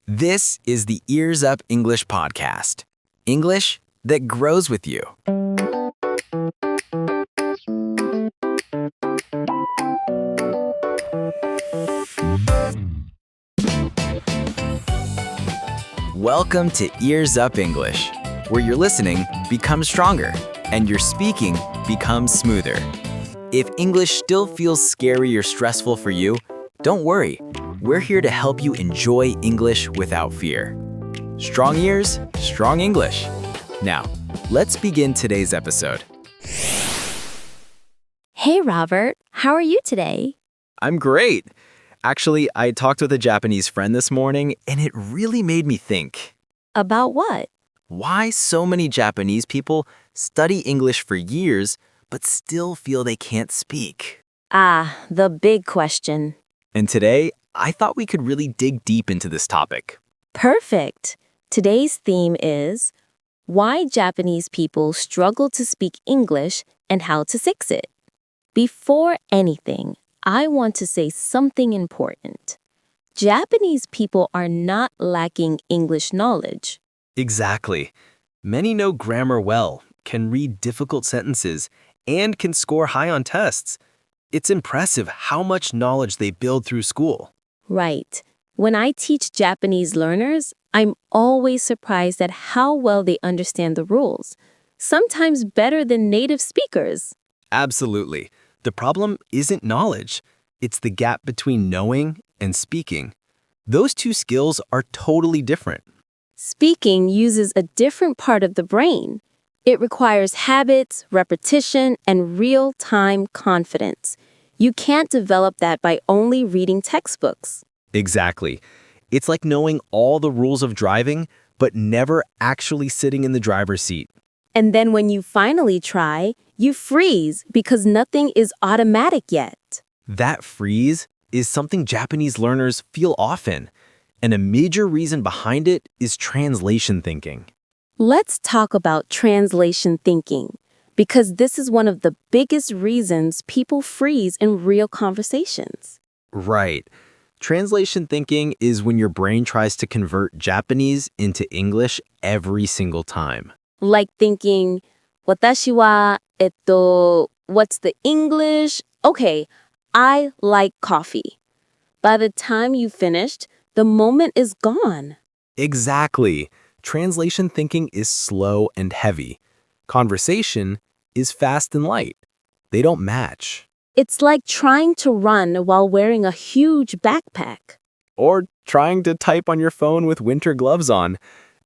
This is the Ears Up English podcast. English that grows with you. Welcome to Ears Up English, where your listening becomes stronger and your speaking becomes smoother. If English still feels scary or stressful for you, don't worry. We're here to help you enjoy English without fear. Strong ears, strong English. Now, let's begin today's episode. Hey, Robert. How are you today? I'm great. Actually, I talked with a Japanese friend this morning, and it really made me think. About what? Why so many Japanese people study English for years, but still feel they can't speak? The big question. And today, I thought we could really dig deep into this topic. Perfect. Today's theme is why Japanese people struggle to speak English and how to fix it. Before anything, I want to say something important. Japanese people are not lacking English knowledge. Exactly. Many know grammar well, can read difficult sentences, and can score high on tests. It's impressive how much knowledge they build through school. Right. When I teach Japanese learners, I'm always surprised at how well they understand the rules, sometimes better than native speakers. Absolutely. The problem isn't knowledge. It's the gap between knowing and speaking. Those two skills are totally different. Speaking uses a different part of the brain. It requires habits, repetition, and real-time confidence. You can't develop that by only reading textbooks. Exactly. It's like knowing all the rules of driving, but never actually sitting in the driver's seat. And then when you finally try, you freeze because nothing is automatic yet. That freeze is something Japanese learners feel often, and a major reason behind it is translation thinking. Let's talk about translation thinking, because this is one of the biggest reasons people freeze in real conversations. Right. Translation thinking is when your brain tries to convert Japanese into English every single time. Like thinking, 私は, what's the English? Okay, I like coffee. By the time you finished, the moment is gone. Exactly. Translation thinking is slow and heavy. Conversation is fast and light. They don't match. It's like trying to run while wearing a huge backpack. Or trying to type on your phone with winter gloves on.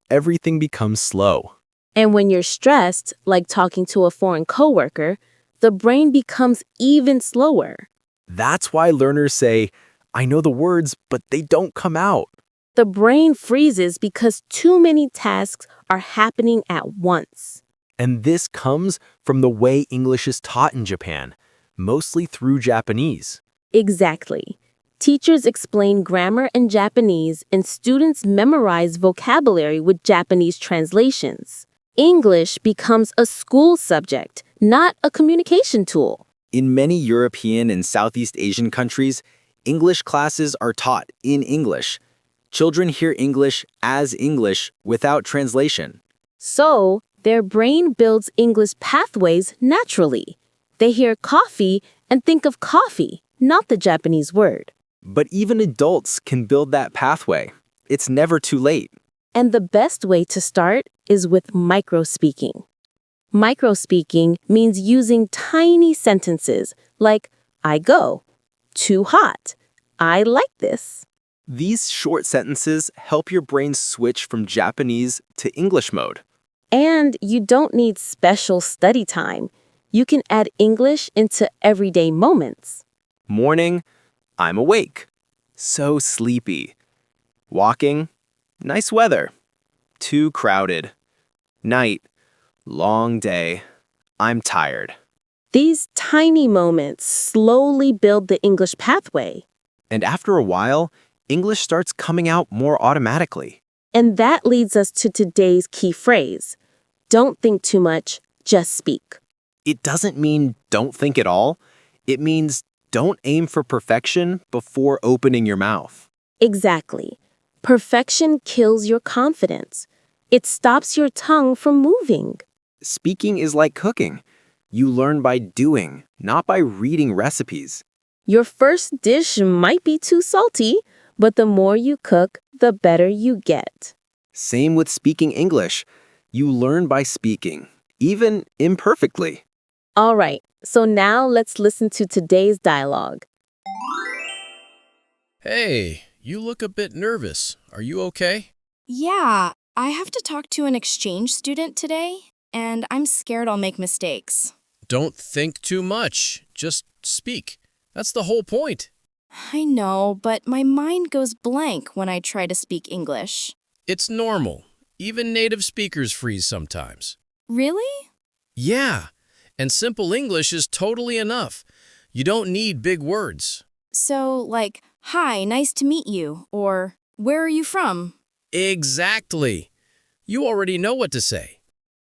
Everything becomes slow. And when you're stressed, like talking to a foreign coworker, the brain becomes even slower. That's why learners say, I know the words, but they don't come out. The brain freezes because too many tasks are happening at once. And this comes from the way English is taught in Japan, mostly through Japanese. Exactly. Teachers explain grammar in Japanese and students memorize vocabulary with Japanese translations. English becomes a school subject, not a communication tool. In many European and Southeast Asian countries, English classes are taught in English. Children hear English as English without translation. So, their brain builds English pathways naturally. They hear coffee and think of coffee, not the Japanese word. But even adults can build that pathway. It's never too late. And the best way to start is with micro-speaking. Micro-speaking means using tiny sentences like, I go, too hot, I like this. These short sentences help your brain switch from Japanese to English mode. And you don't need special study time. You can add English into everyday moments. Morning, I'm awake. So sleepy. Walking, nice weather. Too crowded. Night, long day. I'm tired. These tiny moments slowly build the English pathway. And after a while, English starts coming out more automatically. And that leads us to today's key phrase. Don't think too much, just speak. It doesn't mean don't think at all. It means don't aim for perfection before opening your mouth. Exactly. Perfection kills your confidence. It stops your tongue from moving. Speaking is like cooking. You learn by doing, not by reading recipes. Your first dish might be too salty, but the more you cook, the better you get. Same with speaking English. You learn by speaking, even imperfectly. All right, so now let's listen to today's dialogue. Hey, you look a bit nervous. Are you okay? Yeah, I have to talk to an exchange student today, and I'm scared I'll make mistakes. Don't think too much. Just speak. That's the whole point. I know, but my mind goes blank when I try to speak English. It's normal. Even native speakers freeze sometimes. Really? Yeah, and simple English is totally enough. You don't need big words. So, like, hi, nice to meet you, or where are you from? Exactly. You already know what to say.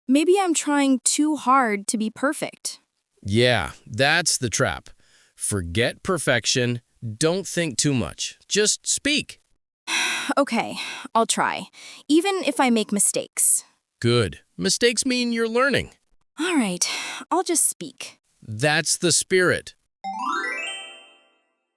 Maybe I'm trying too hard to be perfect. Yeah, that's the trap. Forget perfection. Don't think too much. Just speak. Okay, I'll try, even if I make mistakes. Good. Mistakes mean you're learning. All right, I'll just speak. That's the spirit.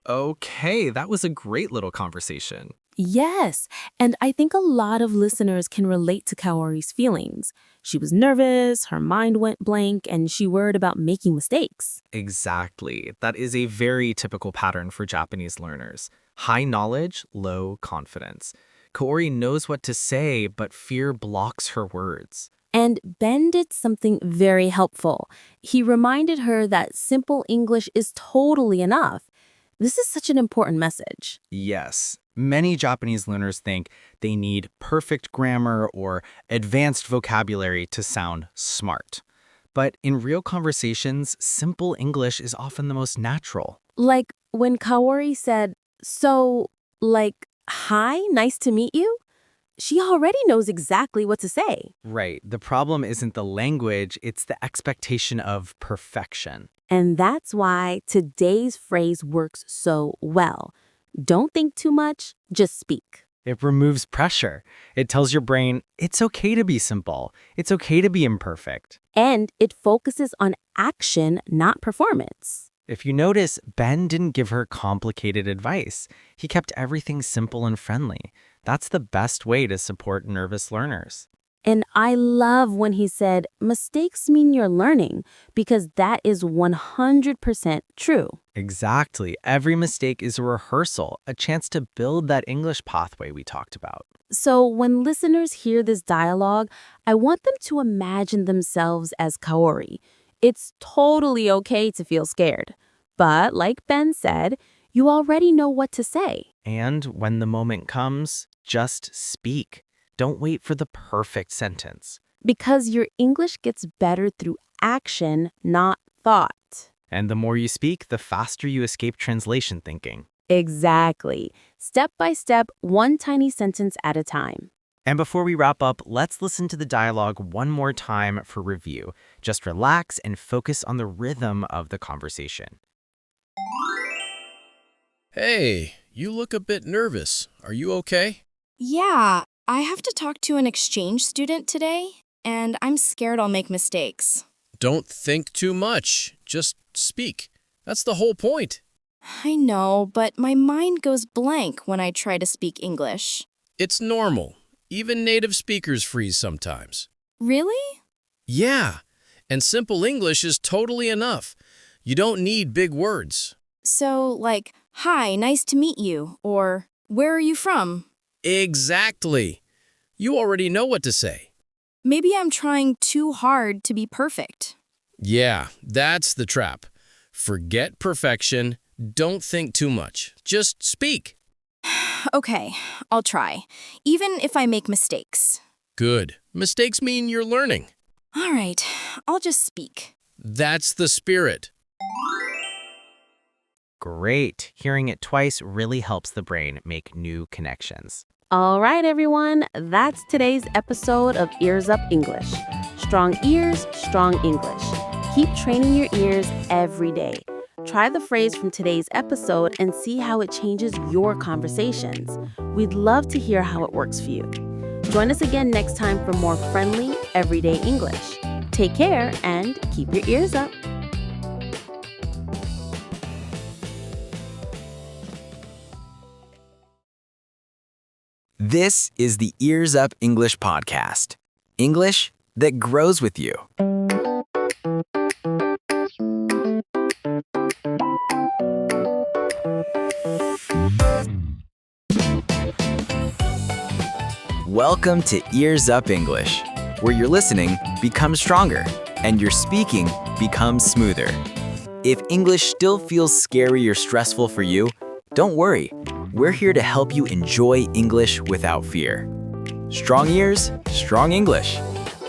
Okay, that was a great little conversation. Yes, and I think a lot of listeners can relate to Kaori's feelings. She was nervous, her mind went blank, and she worried about making mistakes. Exactly. That is a very typical pattern for Japanese learners. High knowledge, low confidence. Kaori knows what to say, but fear blocks her words. And Ben did something very helpful. He reminded her that simple English is totally enough. This is such an important message. Yes, many Japanese learners think they need perfect grammar or advanced vocabulary to sound smart. But in real conversations, simple English is often the most natural. Like when Kaori said, so, like, hi, nice to meet you? She already knows exactly what to say. Right. The problem isn't the language, it's the expectation of perfection. And that's why today's phrase works so well. Don't think too much, just speak. It removes pressure. It tells your brain, it's okay to be simple. It's okay to be imperfect. And it focuses on action, not performance. If you notice, Ben didn't give her complicated advice. He kept everything simple and friendly. That's the best way to support nervous learners. And I love when he said, mistakes mean you're learning, because that is 100% true. Exactly. Every mistake is a rehearsal, a chance to build that English pathway we talked about. So when listeners hear this dialogue, I want them to imagine themselves as Kaori. It's totally okay to feel scared. But like Ben said, you already know what to say. And when the moment comes, just speak. Don't wait for the perfect sentence. Because your English gets better through action, not thought. And the more you speak, the faster you escape translation thinking. Exactly. Step by step, one tiny sentence at a time. And before we wrap up, let's listen to the dialogue one more time for review. Just relax and focus on the rhythm of the conversation. Hey, you look a bit nervous. Are you okay? Yeah, I have to talk to an exchange student today, and I'm scared I'll make mistakes. Don't think too much. Just speak. That's the whole point. I know, but my mind goes blank when I try to speak English. It's normal. Even native speakers freeze sometimes. Really? Yeah, and simple English is totally enough. You don't need big words. So, like, hi, nice to meet you, or where are you from? Exactly. You already know what to say. Maybe I'm trying too hard to be perfect. Yeah, that's the trap. Forget perfection. Don't think too much. Just speak. Okay, I'll try, even if I make mistakes. Good. Mistakes mean you're learning. All right, I'll just speak. That's the spirit. Great. Hearing it twice really helps the brain make new connections. All right, everyone. That's today's episode of Ears Up English. Strong ears, strong English. Keep training your ears every day. Try the phrase from today's episode and see how it changes your conversations. We'd love to hear how it works for you. Join us again next time for more friendly, everyday English. Take care and keep your ears up. This is the Ears Up English podcast. English that grows with you. Welcome to Ears Up English, where your listening becomes stronger and your speaking becomes smoother. If English still feels scary or stressful for you, don't worry. We're here to help you enjoy English without fear. Strong ears, strong English.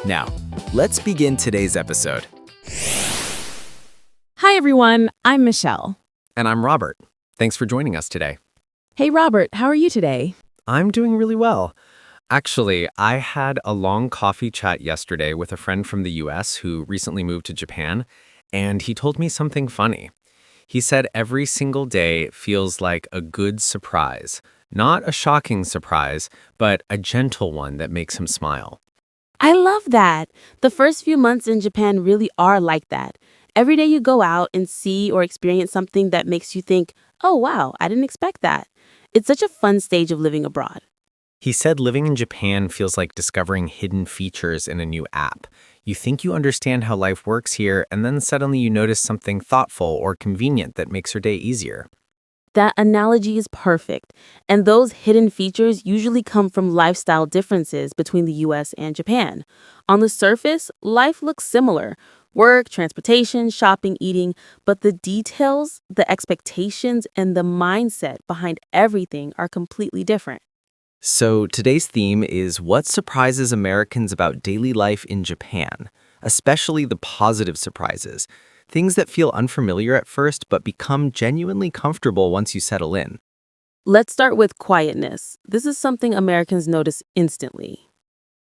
Now, let's begin today's episode. Hi, everyone. I'm Michelle. And I'm Robert. Thanks for joining us today. Hey, Robert, how are you today? I'm doing really well. Actually, I had a long coffee chat yesterday with a friend from the US who recently moved to Japan, and he told me something funny. He said every single day feels like a good surprise. Not a shocking surprise, but a gentle one that makes him smile. I love that. The first few months in Japan really are like that. Every day you go out and see or experience something that makes you think, oh, wow, I didn't expect that. It's such a fun stage of living abroad. He said living in Japan feels like discovering hidden features in a new app. You think you understand how life works here, and then suddenly you notice something thoughtful or convenient that makes your day easier. That analogy is perfect. And those hidden features usually come from lifestyle differences between the US and Japan. On the surface, life looks similar. Work, transportation, shopping, eating. But the details, the expectations, and the mindset behind everything are completely different. So today's theme is what surprises Americans about daily life in Japan, especially the positive surprises, things that feel unfamiliar at first but become genuinely comfortable once you settle in. Let's start with quietness. This is something Americans notice instantly.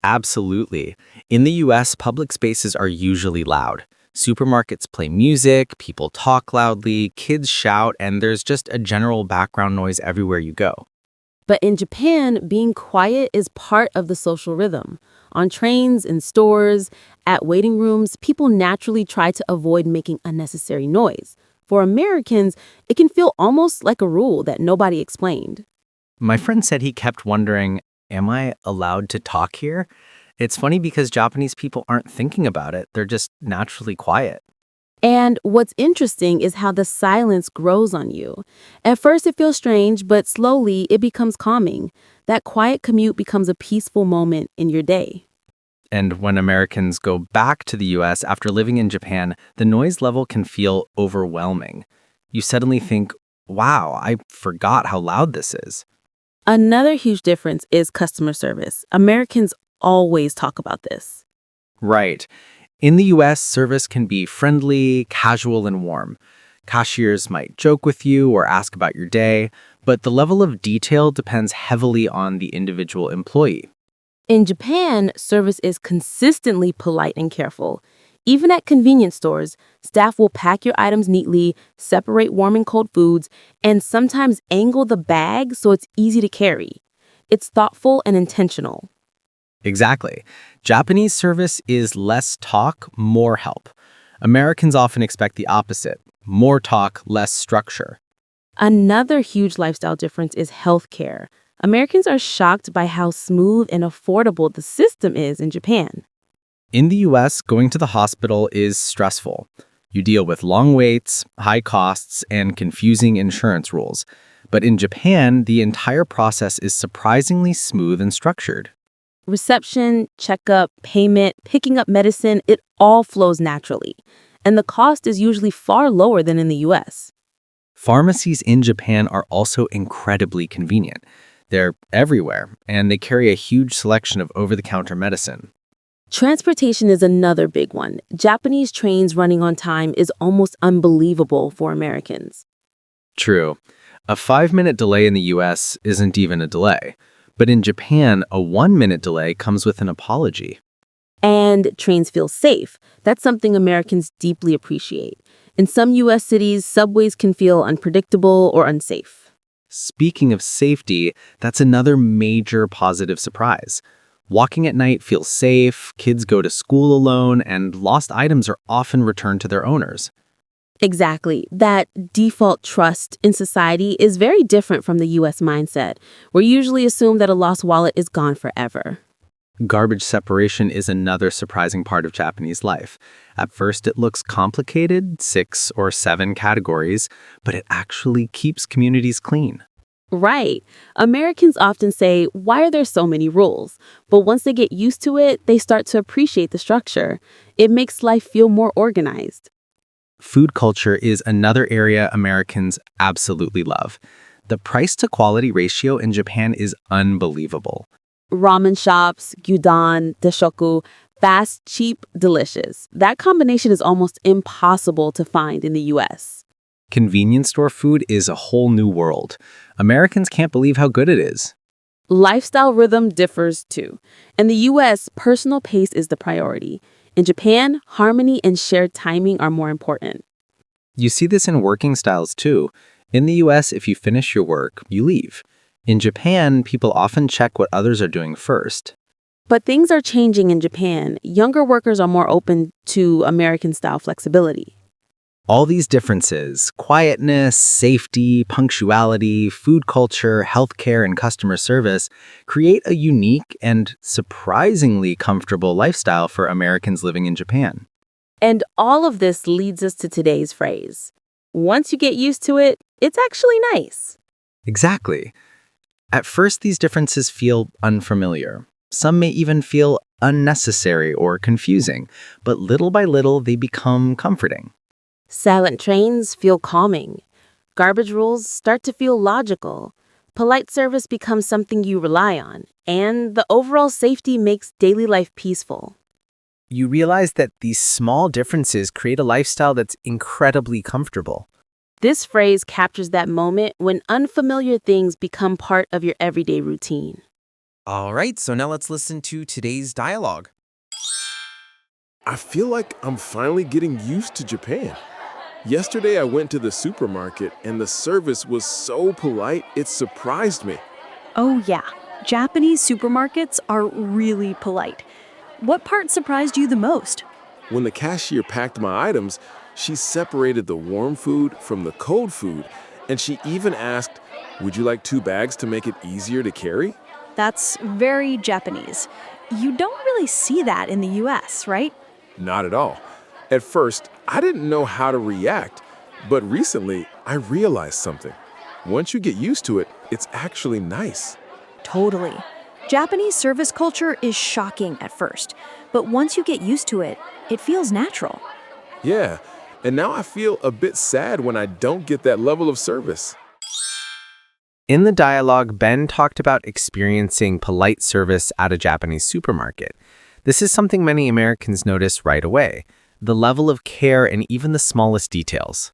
Absolutely. In the US, public spaces are usually loud. Supermarkets play music, people talk loudly, kids shout, and there's just a general background noise everywhere you go. But in Japan, being quiet is part of the social rhythm. On trains, in stores, at waiting rooms, people naturally try to avoid making unnecessary noise. For Americans, it can feel almost like a rule that nobody explained. My friend said he kept wondering, am I allowed to talk here? It's funny because Japanese people aren't thinking about it. They're just naturally quiet. And what's interesting is how the silence grows on you. At first, it feels strange, but slowly it becomes calming. That quiet commute becomes a peaceful moment in your day. And when Americans go back to the US after living in Japan, the noise level can feel overwhelming. You suddenly think, wow, I forgot how loud this is. Another huge difference is customer service. Americans always talk about this. Right. In the US, service can be friendly, casual, and warm. Cashiers might joke with you or ask about your day, but the level of detail depends heavily on the individual employee. In Japan, service is consistently polite and careful. Even at convenience stores, staff will pack your items neatly, separate warm and cold foods, and sometimes angle the bag so it's easy to carry. It's thoughtful and intentional. Exactly. Japanese service is less talk, more help. Americans often expect the opposite, more talk, less structure. Another huge lifestyle difference is healthcare. Americans are shocked by how smooth and affordable the system is in Japan. In the US, going to the hospital is stressful. You deal with long waits, high costs, and confusing insurance rules. But in Japan, the entire process is surprisingly smooth and structured. Reception, checkup, payment, picking up medicine, it all flows naturally. And the cost is usually far lower than in the US. Pharmacies in Japan are also incredibly convenient. They're everywhere, and they carry a huge selection of over-the-counter medicine. Transportation is another big one. Japanese trains running on time is almost unbelievable for Americans. True. A 5-minute delay in the US isn't even a delay. But in Japan, a 1-minute delay comes with an apology. And trains feel safe. That's something Americans deeply appreciate. In some U.S. cities, subways can feel unpredictable or unsafe. Speaking of safety, that's another major positive surprise. Walking at night feels safe, kids go to school alone, and lost items are often returned to their owners. Exactly. That default trust in society is very different from the U.S. mindset. We usually assume that a lost wallet is gone forever. Garbage separation is another surprising part of Japanese life. At first, it looks complicated, 6 or 7 categories, but it actually keeps communities clean. Right. Americans often say, why are there so many rules? But once they get used to it, they start to appreciate the structure. It makes life feel more organized. Food culture is another area Americans absolutely love. The price-to-quality ratio in Japan is unbelievable. Ramen shops, gyudon, deshoku, fast, cheap, delicious. That combination is almost impossible to find in the U.S. Convenience store food is a whole new world. Americans can't believe how good it is. Lifestyle rhythm differs too. In the U.S., personal pace is the priority. In Japan, harmony and shared timing are more important. You see this in working styles too. In the US, if you finish your work, you leave. In Japan, people often check what others are doing first. But things are changing in Japan. Younger workers are more open to American-style flexibility. All these differences, quietness, safety, punctuality, food culture, healthcare, and customer service, create a unique and surprisingly comfortable lifestyle for Americans living in Japan. And all of this leads us to today's phrase. Once you get used to it, it's actually nice. Exactly. At first, these differences feel unfamiliar. Some may even feel unnecessary or confusing, but little by little, they become comforting. Silent trains feel calming. Garbage rules start to feel logical. Polite service becomes something you rely on. And the overall safety makes daily life peaceful. You realize that these small differences create a lifestyle that's incredibly comfortable. This phrase captures that moment when unfamiliar things become part of your everyday routine. All right, so now let's listen to today's dialogue. I feel like I'm finally getting used to Japan. Yesterday I went to the supermarket and the service was so polite it surprised me. Oh yeah, Japanese supermarkets are really polite. What part surprised you the most? When the cashier packed my items, she separated the warm food from the cold food, and she even asked, "Would you like 2 bags to make it easier to carry?" That's very Japanese. You don't really see that in the US, right? Not at all. At first, I didn't know how to react, but recently I realized something. Once you get used to it, it's actually nice. Totally. Japanese service culture is shocking at first, but once you get used to it, it feels natural. Yeah, and now I feel a bit sad when I don't get that level of service. In the dialogue, Ben talked about experiencing polite service at a Japanese supermarket. This is something many Americans notice right away, the level of care and even the smallest details.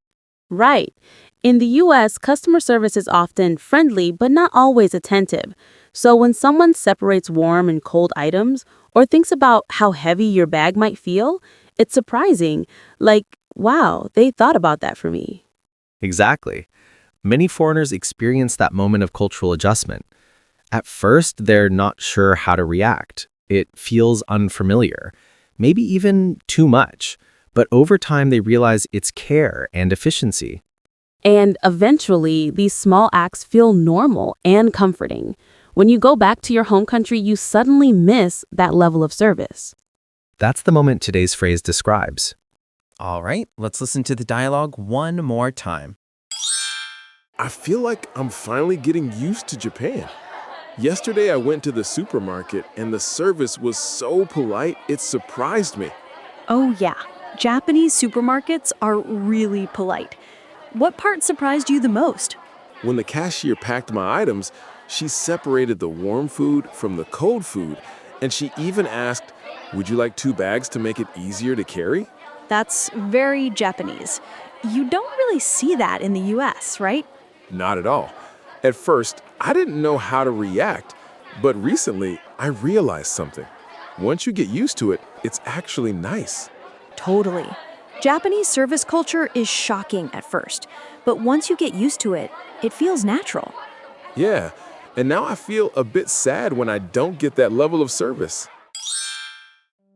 Right. In the U.S., customer service is often friendly but not always attentive. So when someone separates warm and cold items or thinks about how heavy your bag might feel, it's surprising. Like, wow, they thought about that for me. Exactly. Many foreigners experience that moment of cultural adjustment. At first, they're not sure how to react. It feels unfamiliar, maybe even too much. But over time, they realize it's care and efficiency. And eventually, these small acts feel normal and comforting. When you go back to your home country, you suddenly miss that level of service. That's the moment today's phrase describes. All right, let's listen to the dialogue one more time. I feel like I'm finally getting used to Japan. Yesterday I went to the supermarket and the service was so polite it surprised me. Oh yeah, Japanese supermarkets are really polite. What part surprised you the most? When the cashier packed my items, she separated the warm food from the cold food, and she even asked, "Would you like 2 bags to make it easier to carry?" That's very Japanese. You don't really see that in the US, right? Not at all. At first, I didn't know how to react, but recently I realized something. Once you get used to it, it's actually nice. Totally. Japanese service culture is shocking at first, but once you get used to it, it feels natural. Yeah, and now I feel a bit sad when I don't get that level of service.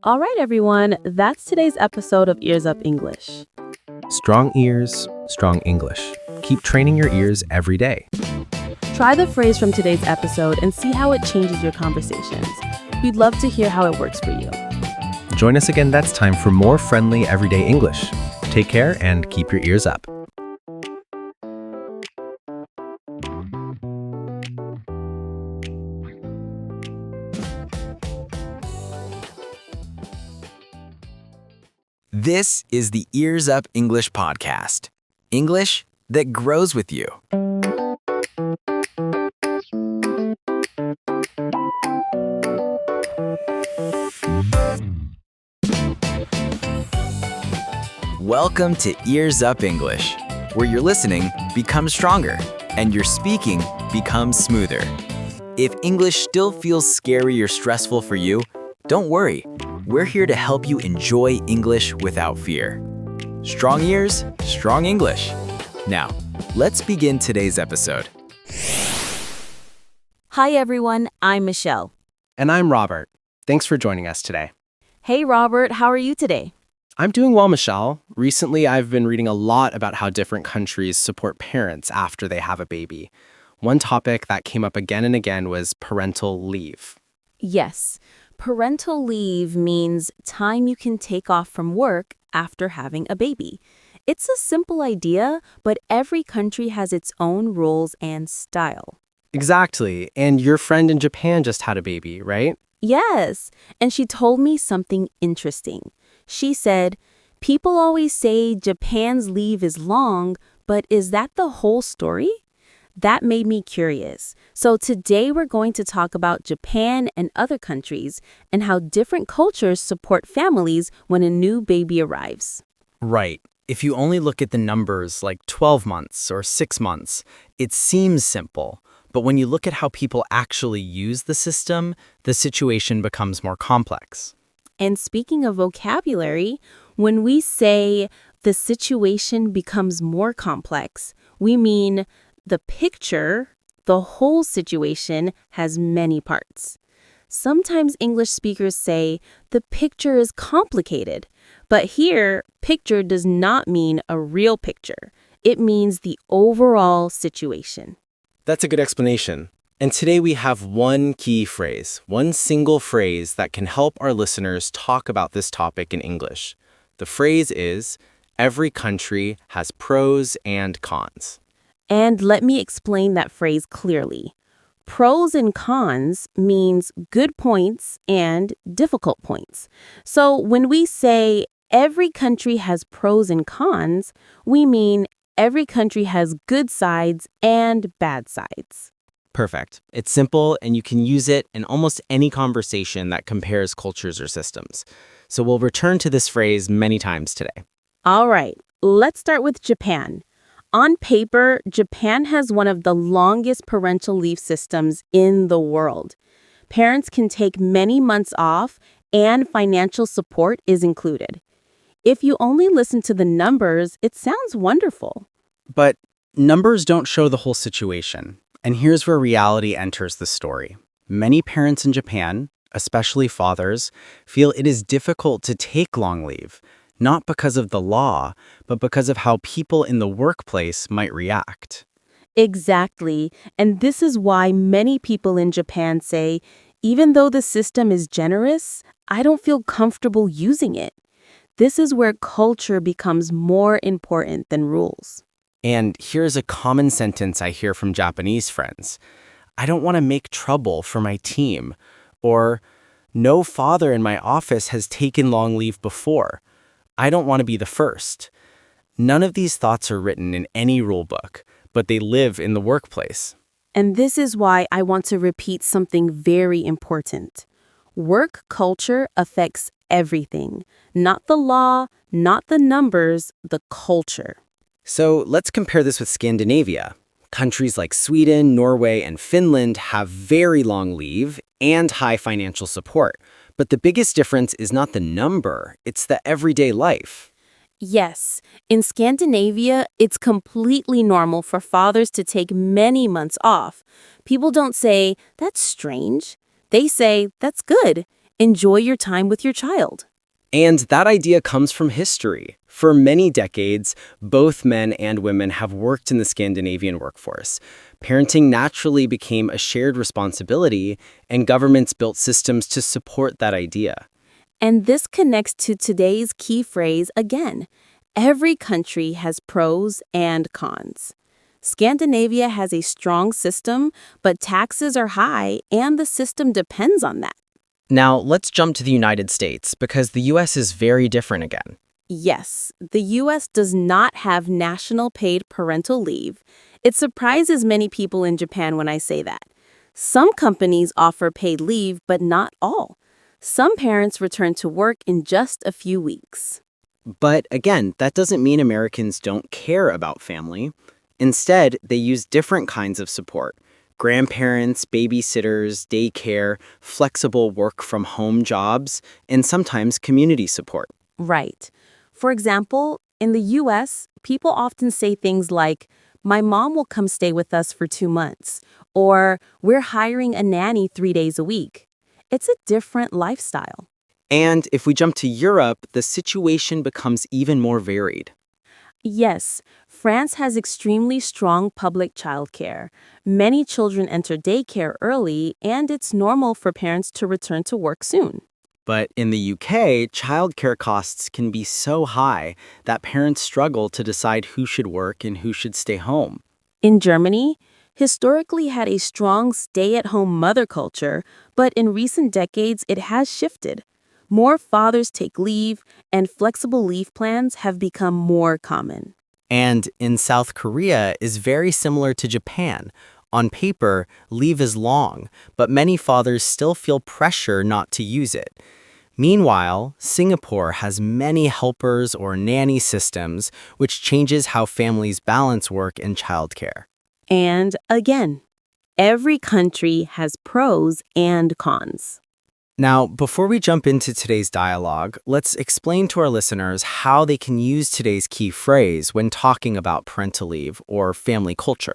All right, everyone, that's today's episode of Ears Up English. Strong ears, strong English. Keep training your ears every day. Try the phrase from today's episode and see how it changes your conversations. We'd love to hear how it works for you. Join us again next time for more friendly everyday English. Take care and keep your ears up. This is the Ears Up English podcast. English that grows with you. Welcome to Ears Up English, where your listening becomes stronger and your speaking becomes smoother. If English still feels scary or stressful for you, don't worry. We're here to help you enjoy English without fear. Strong ears, strong English. Now, let's begin today's episode. Hi everyone, I'm Michelle. And I'm Robert. Thanks for joining us today. Hey Robert, how are you today? I'm doing well, Michelle. Recently, I've been reading a lot about how different countries support parents after they have a baby. One topic that came up again and again was parental leave. Yes, parental leave means time you can take off from work after having a baby. It's a simple idea, but every country has its own rules and style. Exactly. And your friend in Japan just had a baby, right? Yes, and she told me something interesting. She said, people always say Japan's leave is long, but is that the whole story? That made me curious. So today we're going to talk about Japan and other countries and how different cultures support families when a new baby arrives. Right. If you only look at the numbers like 12 months or 6 months, it seems simple. But when you look at how people actually use the system, the situation becomes more complex. And speaking of vocabulary, when we say the situation becomes more complex, we mean the picture, the whole situation, has many parts. Sometimes English speakers say the picture is complicated, but here, picture does not mean a real picture. It means the overall situation. That's a good explanation. And today we have one key phrase, one single phrase that can help our listeners talk about this topic in English. The phrase is, every country has pros and cons. And let me explain that phrase clearly. Pros and cons means good points and difficult points. So when we say every country has pros and cons, we mean every country has good sides and bad sides. Perfect. It's simple and you can use it in almost any conversation that compares cultures or systems. So we'll return to this phrase many times today. All right, let's start with Japan. On paper, Japan has one of the longest parental leave systems in the world. Parents can take many months off and financial support is included. If you only listen to the numbers, it sounds wonderful. But numbers don't show the whole situation. And here's where reality enters the story. Many parents in Japan, especially fathers, feel it is difficult to take long leave, not because of the law, but because of how people in the workplace might react. Exactly. And this is why many people in Japan say, even though the system is generous, I don't feel comfortable using it. This is where culture becomes more important than rules. And here's a common sentence I hear from Japanese friends. I don't want to make trouble for my team. Or, no father in my office has taken long leave before. I don't want to be the first. None of these thoughts are written in any rule book, but they live in the workplace. And this is why I want to repeat something very important. Work culture affects everything. Not the law, not the numbers, the culture. So let's compare this with Scandinavia. Countries like Sweden, Norway, and Finland have very long leave and high financial support. But the biggest difference is not the number, it's the everyday life. Yes, in Scandinavia, it's completely normal for fathers to take many months off. People don't say, "That's strange." They say, "That's good. Enjoy your time with your child." And that idea comes from history. For many decades, both men and women have worked in the Scandinavian workforce. Parenting naturally became a shared responsibility, and governments built systems to support that idea. And this connects to today's key phrase again. Every country has pros and cons. Scandinavia has a strong system, but taxes are high, and the system depends on that. Now, let's jump to the United States, because the US is very different again. Yes, the U.S. does not have national paid parental leave. It surprises many people in Japan when I say that. Some companies offer paid leave, but not all. Some parents return to work in just a few weeks. But again, that doesn't mean Americans don't care about family. Instead, they use different kinds of support. Grandparents, babysitters, daycare, flexible work-from-home jobs, and sometimes community support. Right. For example, in the U.S., people often say things like, "My mom will come stay with us for 2 months," or "We're hiring a nanny 3 days a week." It's a different lifestyle. And if we jump to Europe, the situation becomes even more varied. Yes, France has extremely strong public childcare. Many children enter daycare early, and it's normal for parents to return to work soon. But in the UK, childcare costs can be so high that parents struggle to decide who should work and who should stay home. In Germany, historically had a strong stay-at-home mother culture, but in recent decades it has shifted. More fathers take leave, and flexible leave plans have become more common. And in South Korea is very similar to Japan. On paper, leave is long, but many fathers still feel pressure not to use it. Meanwhile, Singapore has many helpers or nanny systems, which changes how families balance work and childcare. And again, every country has pros and cons. Now, before we jump into today's dialogue, let's explain to our listeners how they can use today's key phrase when talking about parental leave or family culture.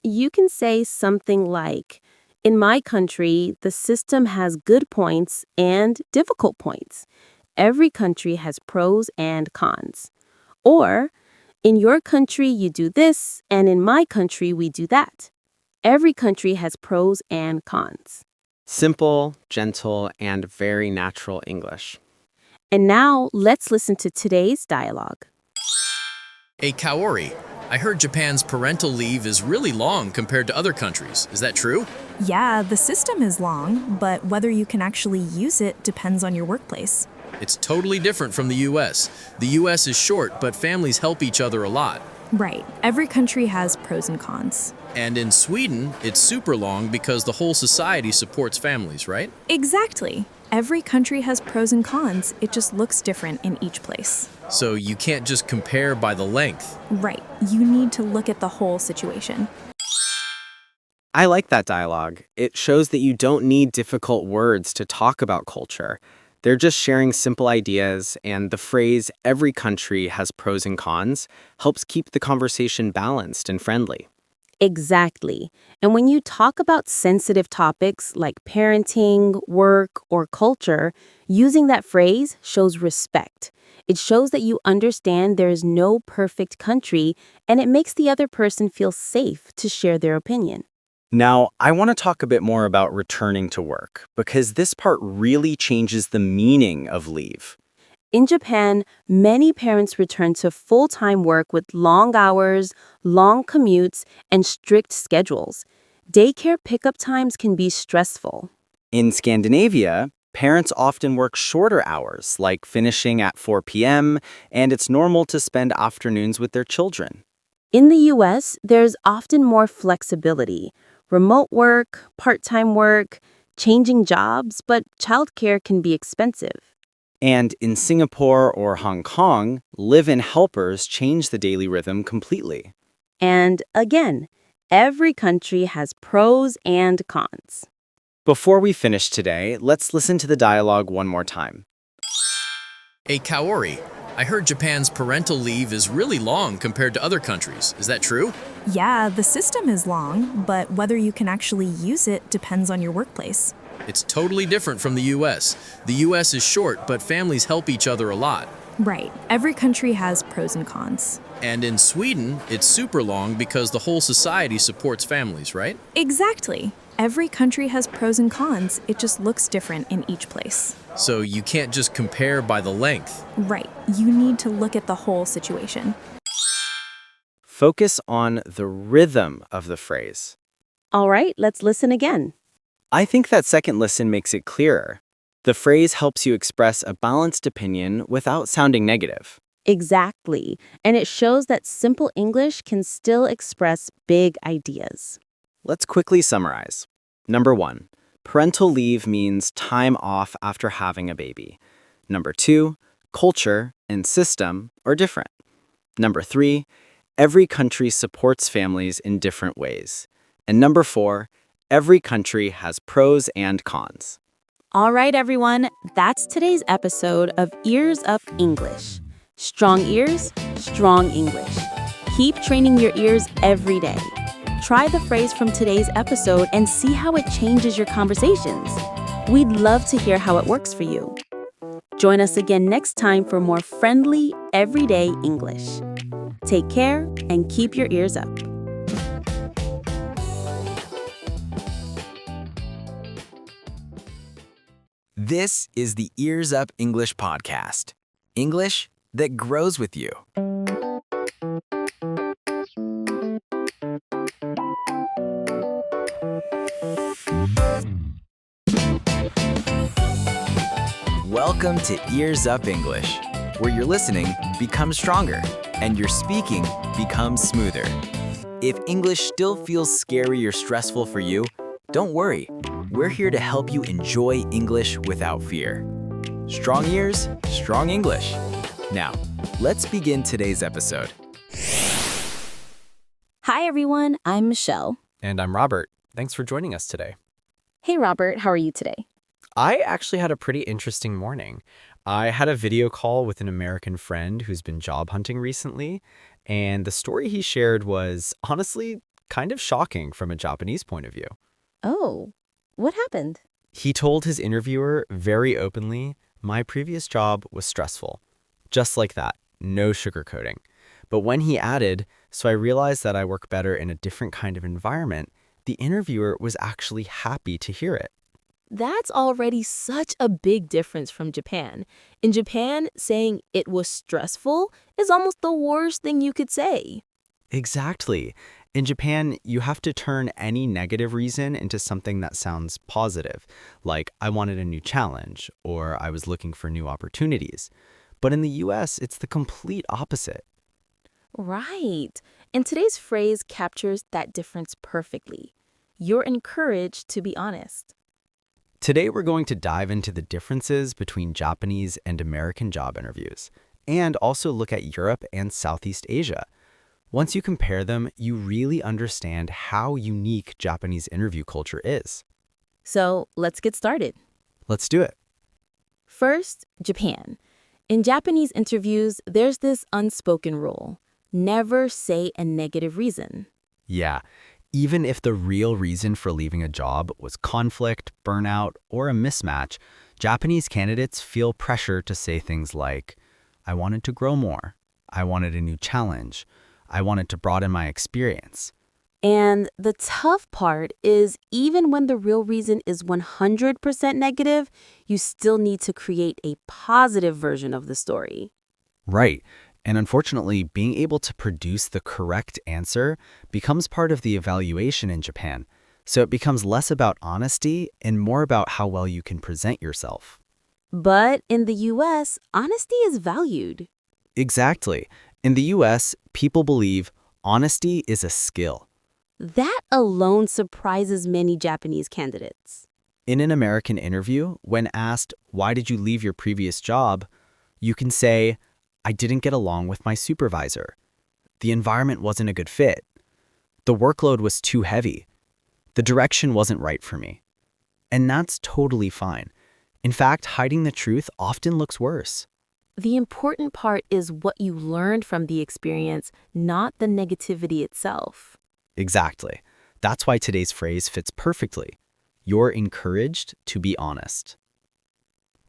You can say something like, "In my country, the system has good points and difficult points. Every country has pros and cons." Or, "In your country, you do this, and in my country, we do that." Every country has pros and cons. Simple, gentle, and very natural English. And now, let's listen to today's dialogue. Hey, Kaori, I heard Japan's parental leave is really long compared to other countries. Is that true? Yeah, the system is long, but whether you can actually use it depends on your workplace. It's totally different from the US. The US is short, but families help each other a lot. Right. Every country has pros and cons. And in Sweden, it's super long because the whole society supports families, right? Exactly. Every country has pros and cons. It just looks different in each place. So you can't just compare by the length. Right. You need to look at the whole situation. I like that dialogue. It shows that you don't need difficult words to talk about culture. They're just sharing simple ideas, and the phrase, "every country has pros and cons," helps keep the conversation balanced and friendly. Exactly. And when you talk about sensitive topics like parenting, work, or culture, using that phrase shows respect. It shows that you understand there is no perfect country, and it makes the other person feel safe to share their opinion. Now, I want to talk a bit more about returning to work, because this part really changes the meaning of leave. In Japan, many parents return to full-time work with long hours, long commutes, and strict schedules. Daycare pickup times can be stressful. In Scandinavia, parents often work shorter hours, like finishing at 4 p.m., and it's normal to spend afternoons with their children. In the U.S., there's often more flexibility. Remote work, part-time work, changing jobs, but childcare can be expensive. And in Singapore or Hong Kong, live-in helpers change the daily rhythm completely. And again, every country has pros and cons. Before we finish today, let's listen to the dialogue one more time. Hey, Kaori, I heard Japan's parental leave is really long compared to other countries. Is that true? Yeah, the system is long, but whether you can actually use it depends on your workplace. It's totally different from the US. The US is short, but families help each other a lot. Right. Every country has pros and cons. And in Sweden, it's super long because the whole society supports families, right? Exactly. Every country has pros and cons. It just looks different in each place. So you can't just compare by the length. Right. You need to look at the whole situation. Focus on the rhythm of the phrase. All right, let's listen again. I think that second listen makes it clearer. The phrase helps you express a balanced opinion without sounding negative. Exactly. And it shows that simple English can still express big ideas. Let's quickly summarize. Number 1, parental leave means time off after having a baby. Number 2, culture and system are different. Number 3, every country supports families in different ways. And number 4, every country has pros and cons. All right, everyone, that's today's episode of Ears Up English. Strong ears, strong English. Keep training your ears every day. Try the phrase from today's episode and see how it changes your conversations. We'd love to hear how it works for you. Join us again next time for more friendly, everyday English. Take care and keep your ears up. This is the Ears Up English podcast. English that grows with you. Welcome to Ears Up English, where your listening becomes stronger and your speaking becomes smoother. If English still feels scary or stressful for you, don't worry. We're here to help you enjoy English without fear. Strong ears, strong English. Now, let's begin today's episode. Hi, everyone. I'm Michelle. And I'm Robert. Thanks for joining us today. Hey, Robert. How are you today? I actually had a pretty interesting morning. I had a video call with an American friend who's been job hunting recently, and the story he shared was honestly kind of shocking from a Japanese point of view. Oh, what happened? He told his interviewer very openly, "My previous job was stressful." Just like that, no sugarcoating. But when he added, "So I realized that I work better in a different kind of environment," the interviewer was actually happy to hear it. That's already such a big difference from Japan. In Japan, saying it was stressful is almost the worst thing you could say. Exactly. In Japan, you have to turn any negative reason into something that sounds positive, like "I wanted a new challenge" or "I was looking for new opportunities." But in the US, it's the complete opposite. Right. And today's phrase captures that difference perfectly. You're encouraged to be honest. Today, we're going to dive into the differences between Japanese and American job interviews, and also look at Europe and Southeast Asia. Once you compare them, you really understand how unique Japanese interview culture is. So let's get started. Let's do it. First, Japan. In Japanese interviews, there's this unspoken rule. Never say a negative reason. Yeah, even if the real reason for leaving a job was conflict, burnout, or a mismatch, Japanese candidates feel pressure to say things like, "I wanted to grow more. I wanted a new challenge. I wanted to broaden my experience." And the tough part is even when the real reason is 100% negative, you still need to create a positive version of the story. Right. And unfortunately, being able to produce the correct answer becomes part of the evaluation in Japan. So it becomes less about honesty and more about how well you can present yourself. But in the US, honesty is valued. Exactly. In the US, people believe honesty is a skill. That alone surprises many Japanese candidates. In an American interview, when asked, "Why did you leave your previous job?" you can say, "I didn't get along with my supervisor. The environment wasn't a good fit. The workload was too heavy. The direction wasn't right for me." And that's totally fine. In fact, hiding the truth often looks worse. The important part is what you learned from the experience, not the negativity itself. Exactly. That's why today's phrase fits perfectly. You're encouraged to be honest.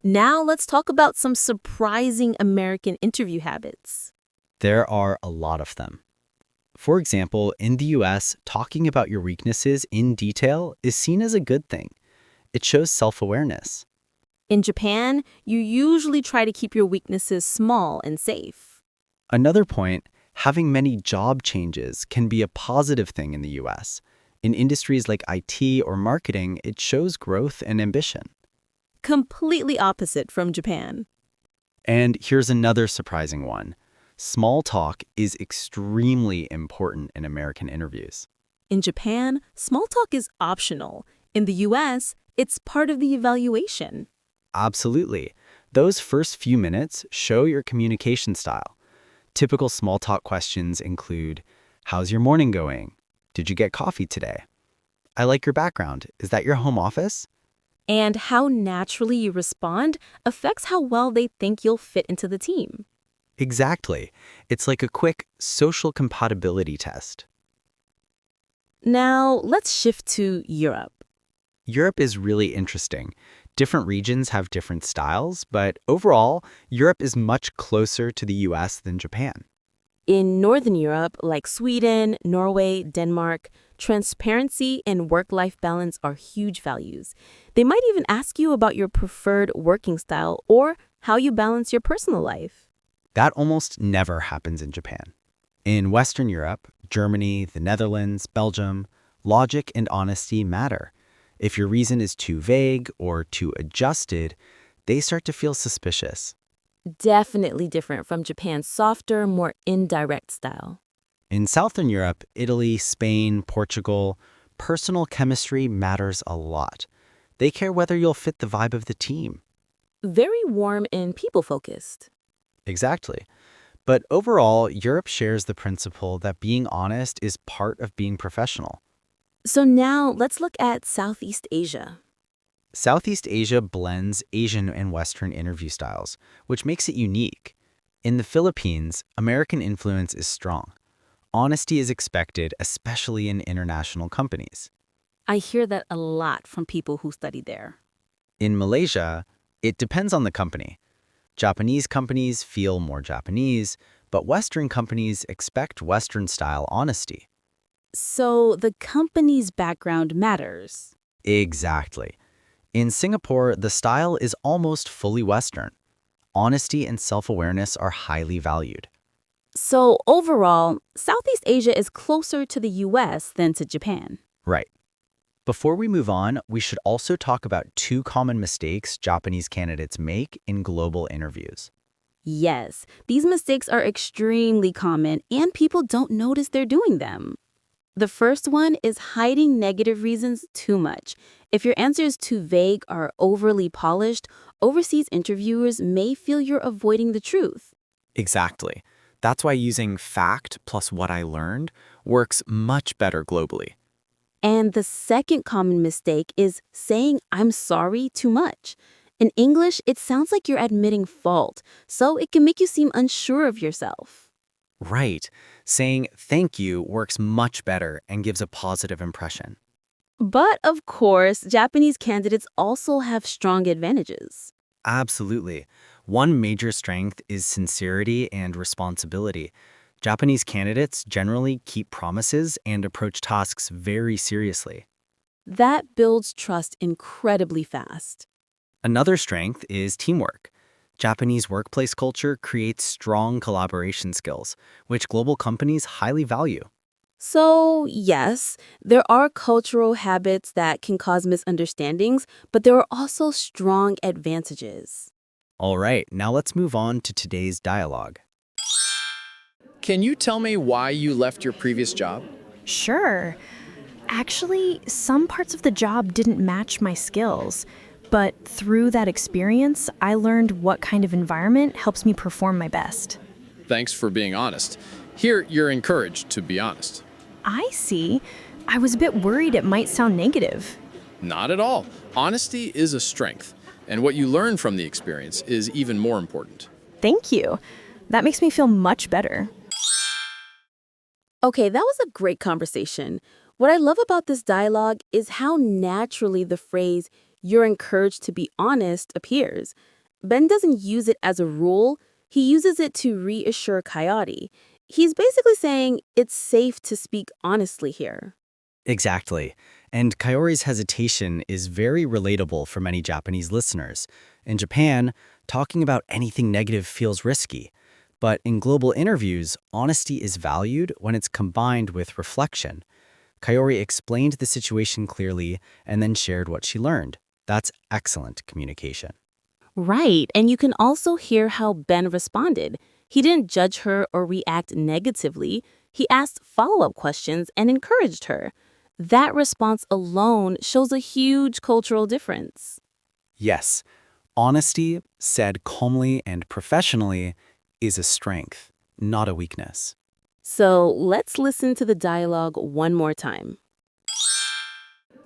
Now let's talk about some surprising American interview habits. There are a lot of them. For example, in the US, talking about your weaknesses in detail is seen as a good thing. It shows self-awareness. In Japan, you usually try to keep your weaknesses small and safe. Another point, having many job changes can be a positive thing in the US. In industries like IT or marketing, it shows growth and ambition. Completely opposite from Japan. And here's another surprising one. Small talk is extremely important in American interviews. In Japan, small talk is optional. In the US, it's part of the evaluation. Absolutely. Those first few minutes show your communication style. Typical small talk questions include, how's your morning going? Did you get coffee today? I like your background. Is that your home office? And how naturally you respond affects how well they think you'll fit into the team. Exactly. It's like a quick social compatibility test. Now, let's shift to Europe. Europe is really interesting. Different regions have different styles, but overall, Europe is much closer to the US than Japan. In Northern Europe, like Sweden, Norway, Denmark, transparency and work-life balance are huge values. They might even ask you about your preferred working style or how you balance your personal life. That almost never happens in Japan. In Western Europe, Germany, the Netherlands, Belgium, logic and honesty matter. If your reason is too vague or too adjusted, they start to feel suspicious. Definitely different from Japan's softer, more indirect style. In Southern Europe, Italy, Spain, Portugal, personal chemistry matters a lot. They care whether you'll fit the vibe of the team. Very warm and people-focused. Exactly. But overall, Europe shares the principle that being honest is part of being professional. So now let's look at Southeast Asia. Southeast Asia blends Asian and Western interview styles, which makes it unique. In the Philippines, American influence is strong. Honesty is expected, especially in international companies. I hear that a lot from people who study there. In Malaysia, it depends on the company. Japanese companies feel more Japanese, but Western companies expect Western-style honesty. So the company's background matters. Exactly. In Singapore, the style is almost fully Western. Honesty and self-awareness are highly valued. So overall, Southeast Asia is closer to the US than to Japan. Right. Before we move on, we should also talk about two common mistakes Japanese candidates make in global interviews. Yes, these mistakes are extremely common and people don't notice they're doing them. The first one is hiding negative reasons too much. If your answer is too vague or overly polished, overseas interviewers may feel you're avoiding the truth. Exactly. That's why using fact plus what I learned works much better globally. And the second common mistake is saying I'm sorry too much. In English, it sounds like you're admitting fault, so it can make you seem unsure of yourself. Right. Saying thank you works much better and gives a positive impression. But of course, Japanese candidates also have strong advantages. Absolutely. One major strength is sincerity and responsibility. Japanese candidates generally keep promises and approach tasks very seriously. That builds trust incredibly fast. Another strength is teamwork. Japanese workplace culture creates strong collaboration skills, which global companies highly value. So, yes, there are cultural habits that can cause misunderstandings, but there are also strong advantages. All right, now let's move on to today's dialogue. Can you tell me why you left your previous job? Sure. Actually, some parts of the job didn't match my skills. But through that experience, I learned what kind of environment helps me perform my best. Thanks for being honest. Here, you're encouraged to be honest. I see. I was a bit worried it might sound negative. Not at all. Honesty is a strength, and what you learn from the experience is even more important. Thank you. That makes me feel much better. Okay, that was a great conversation. What I love about this dialogue is how naturally the phrase, "you're encouraged to be honest," appears. Ben doesn't use it as a rule, he uses it to reassure Coyote. He's basically saying it's safe to speak honestly here. Exactly. And Kaori's hesitation is very relatable for many Japanese listeners. In Japan, talking about anything negative feels risky. But in global interviews, honesty is valued when it's combined with reflection. Kaori explained the situation clearly and then shared what she learned. That's excellent communication. Right, and you can also hear how Ben responded. He didn't judge her or react negatively. He asked follow-up questions and encouraged her. That response alone shows a huge cultural difference. Yes, honesty, said calmly and professionally, is a strength, not a weakness. So let's listen to the dialogue one more time.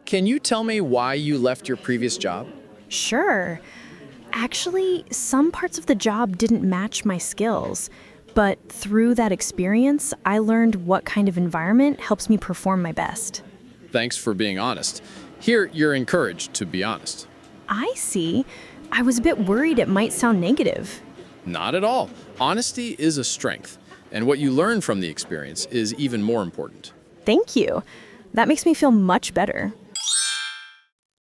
Can you tell me why you left your previous job? Sure. Actually, some parts of the job didn't match my skills. But through that experience, I learned what kind of environment helps me perform my best. Thanks for being honest. Here, you're encouraged to be honest. I see. I was a bit worried it might sound negative. Not at all. Honesty is a strength, and what you learn from the experience is even more important. Thank you. That makes me feel much better.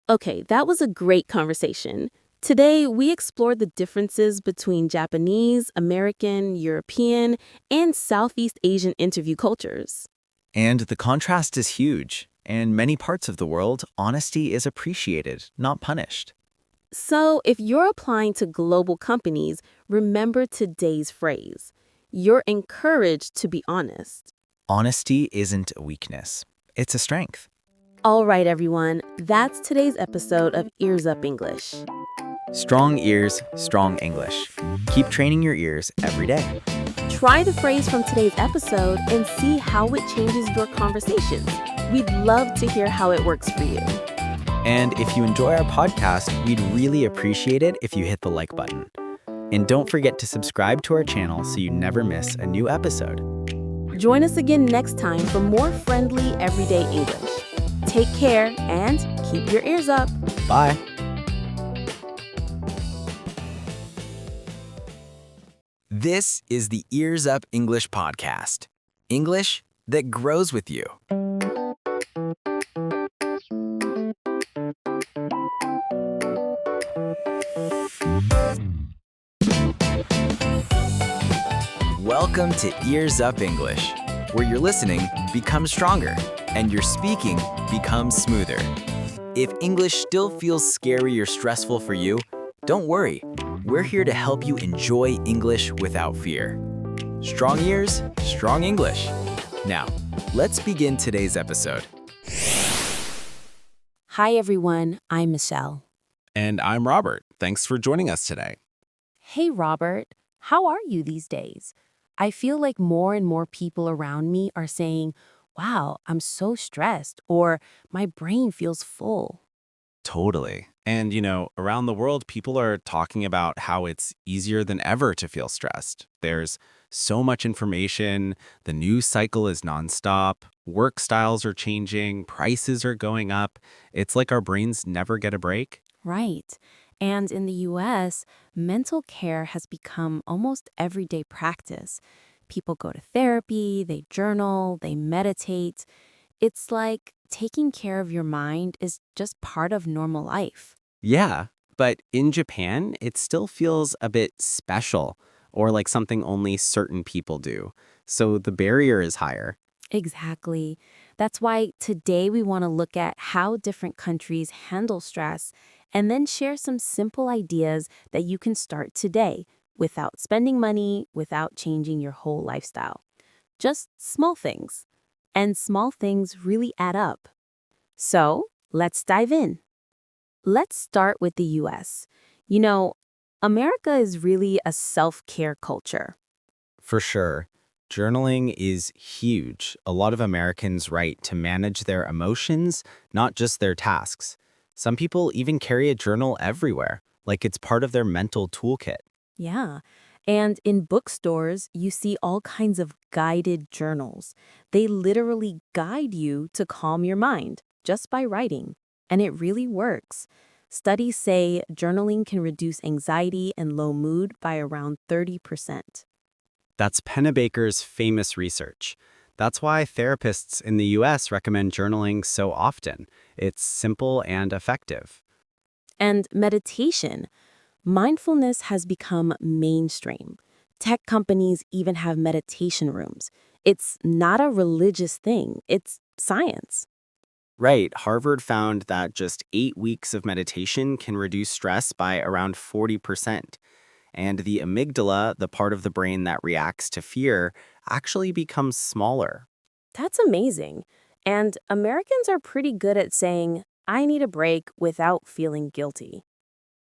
Okay, that was a great conversation. Today, we explored the differences between Japanese, American, European, and Southeast Asian interview cultures. And the contrast is huge. In many parts of the world, honesty is appreciated, not punished. So, if you're applying to global companies, remember today's phrase. You're encouraged to be honest. Honesty isn't a weakness. It's a strength. All right, everyone. That's today's episode of Ears Up English. Strong ears, strong English. Keep training your ears every day. Try the phrase from today's episode and see how it changes your conversations. We'd love to hear how it works for you. And if you enjoy our podcast, we'd really appreciate it if you hit the like button. And don't forget to subscribe to our channel so you never miss a new episode. Join us again next time for more friendly everyday English. Take care and keep your ears up. Bye. This is the Ears Up English podcast. English that grows with you. Welcome to Ears Up English, where your listening becomes stronger and your speaking becomes smoother. If English still feels scary or stressful for you, don't worry. We're here to help you enjoy English without fear. Strong ears, strong English. Now, let's begin today's episode. Hi, everyone. I'm Michelle. And I'm Robert. Thanks for joining us today. Hey, Robert. How are you these days? I feel like more and more people around me are saying, wow, I'm so stressed, or my brain feels full. Totally. And, around the world, people are talking about how it's easier than ever to feel stressed. There's so much information, the news cycle is nonstop, work styles are changing, prices are going up. It's like our brains never get a break. Right. And in the US, mental care has become almost everyday practice. People go to therapy, they journal, they meditate. It's like taking care of your mind is just part of normal life. Yeah, but in Japan, it still feels a bit special or like something only certain people do. So the barrier is higher. Exactly. That's why today we want to look at how different countries handle stress and then share some simple ideas that you can start today without spending money, without changing your whole lifestyle. Just small things. And small things really add up. So let's dive in. Let's start with the US. America is really a self-care culture. For sure. Journaling is huge. A lot of Americans write to manage their emotions, not just their tasks. Some people even carry a journal everywhere, like it's part of their mental toolkit. Yeah. And in bookstores, you see all kinds of guided journals. They literally guide you to calm your mind just by writing. And it really works. Studies say journaling can reduce anxiety and low mood by around 30%. That's Pennebaker's famous research. That's why therapists in the US recommend journaling so often. It's simple and effective. And meditation. Mindfulness has become mainstream. Tech companies even have meditation rooms. It's not a religious thing, it's science. Right, Harvard found that just 8 weeks of meditation can reduce stress by around 40%. And the amygdala, the part of the brain that reacts to fear, actually becomes smaller. That's amazing. And Americans are pretty good at saying, I need a break without feeling guilty.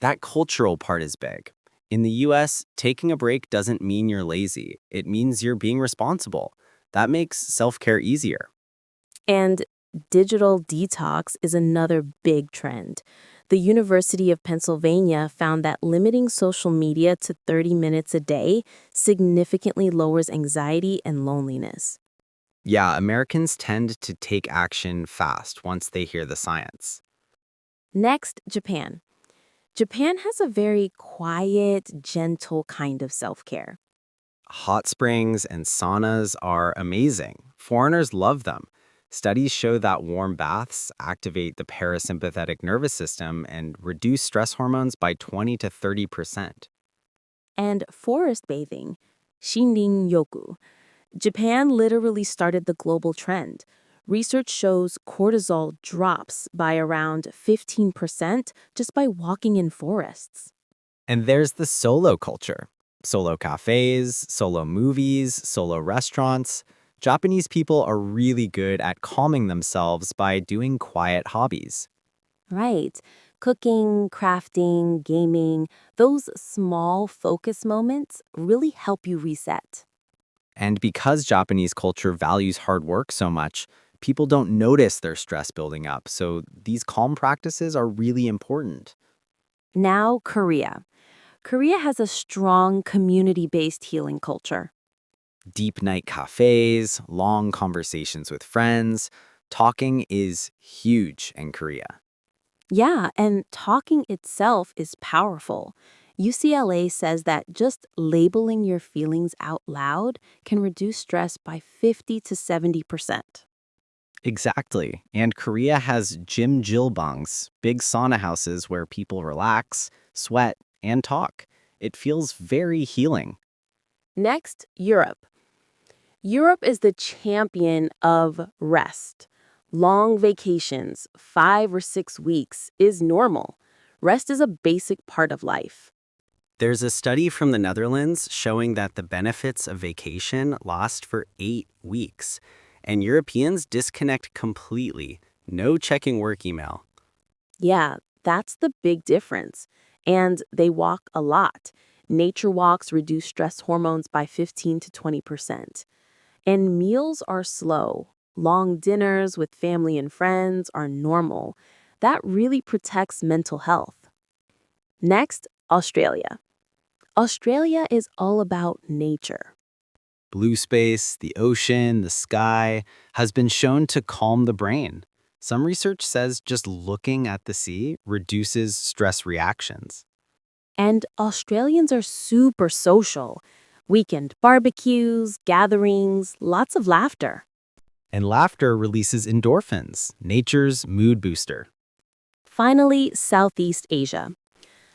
That cultural part is big. In the US, taking a break doesn't mean you're lazy. It means you're being responsible. That makes self-care easier. And digital detox is another big trend. The University of Pennsylvania found that limiting social media to 30 minutes a day significantly lowers anxiety and loneliness. Yeah, Americans tend to take action fast once they hear the science. Next, Japan. Japan has a very quiet, gentle kind of self-care. Hot springs and saunas are amazing. Foreigners love them. Studies show that warm baths activate the parasympathetic nervous system and reduce stress hormones by 20 to 30%. And forest bathing, Shinrin-yoku. Japan literally started the global trend. Research shows cortisol drops by around 15% just by walking in forests. And there's the solo culture. Solo cafes, solo movies, solo restaurants. Japanese people are really good at calming themselves by doing quiet hobbies. Right. Cooking, crafting, gaming, those small focus moments really help you reset. And because Japanese culture values hard work so much, people don't notice their stress building up, so these calm practices are really important. Now, Korea. Korea has a strong community-based healing culture. Deep night cafes, long conversations with friends. Talking is huge in Korea. Yeah, and talking itself is powerful. UCLA says that just labeling your feelings out loud can reduce stress by 50 to 70%. Exactly. And Korea has jjilbangs, big sauna houses where people relax, sweat, and talk. It feels very healing. Next, Europe. Europe is the champion of rest. Long vacations, 5 or 6 weeks, is normal. Rest is a basic part of life. There's a study from the Netherlands showing that the benefits of vacation last for 8 weeks. And Europeans disconnect completely. No checking work email. Yeah, that's the big difference. And they walk a lot. Nature walks reduce stress hormones by 15 to 20%. And meals are slow. Long dinners with family and friends are normal. That really protects mental health. Next, Australia. Australia is all about nature. Blue space, the ocean, the sky has been shown to calm the brain. Some research says just looking at the sea reduces stress reactions. And Australians are super social. Weekend barbecues, gatherings, lots of laughter. And laughter releases endorphins, nature's mood booster. Finally, Southeast Asia.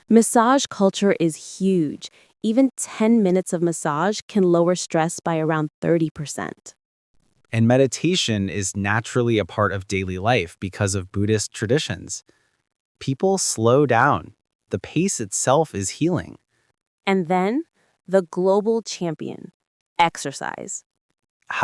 Massage culture is huge. Even 10 minutes of massage can lower stress by around 30%. And meditation is naturally a part of daily life because of Buddhist traditions. People slow down. The pace itself is healing. And then, the global champion, exercise.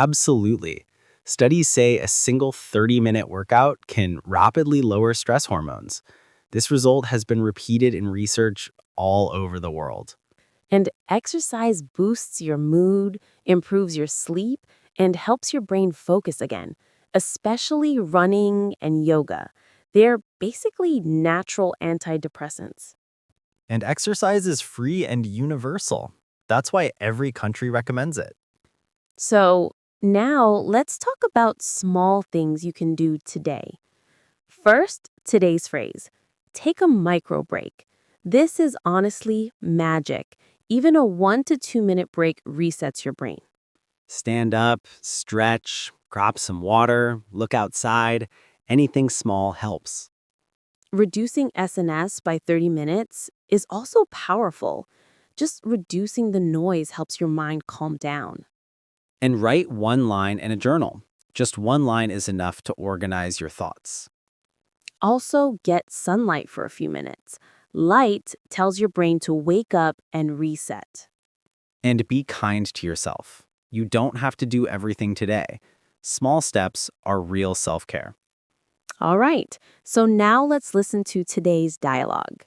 Absolutely. Studies say a single 30-minute workout can rapidly lower stress hormones. This result has been repeated in research all over the world. And exercise boosts your mood, improves your sleep, and helps your brain focus again, especially running and yoga. They're basically natural antidepressants. And exercise is free and universal. That's why every country recommends it. So now let's talk about small things you can do today. First, today's phrase, take a micro break. This is honestly magic. Even a 1 to 2 minute break resets your brain. Stand up, stretch, grab some water, look outside. Anything small helps. Reducing SNS by 30 minutes is also powerful. Just reducing the noise helps your mind calm down. And write one line in a journal. Just one line is enough to organize your thoughts. Also, get sunlight for a few minutes. Light tells your brain to wake up and reset. And be kind to yourself. You don't have to do everything today. Small steps are real self-care. All right, so now let's listen to today's dialogue.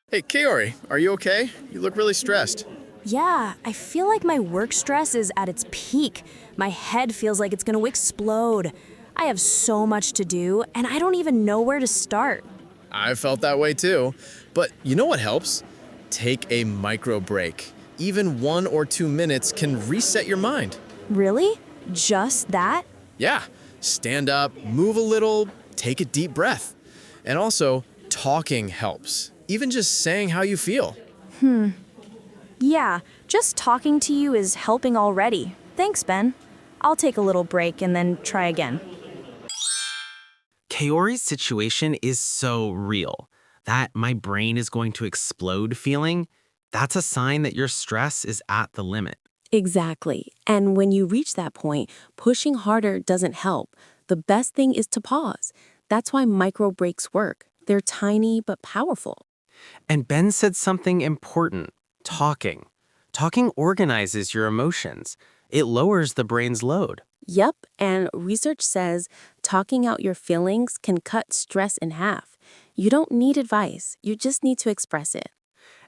Hey, Kaori, are you okay? You look really stressed. Yeah, I feel like my work stress is at its peak. My head feels like it's gonna explode. I have so much to do, and I don't even know where to start. I felt that way too. But you know what helps? Take a micro break. Even 1 or 2 minutes can reset your mind. Really? Just that? Yeah, stand up, move a little, take a deep breath. And also, talking helps. Even just saying how you feel. Yeah, just talking to you is helping already. Thanks, Ben. I'll take a little break and then try again. Kaori's situation is so real. That my brain is going to explode feeling, that's a sign that your stress is at the limit. Exactly. And when you reach that point, pushing harder doesn't help. The best thing is to pause. That's why micro breaks work. They're tiny but powerful. And Ben said something important, talking. Talking organizes your emotions. It lowers the brain's load. Yep, and research says talking out your feelings can cut stress in half. You don't need advice, you just need to express it.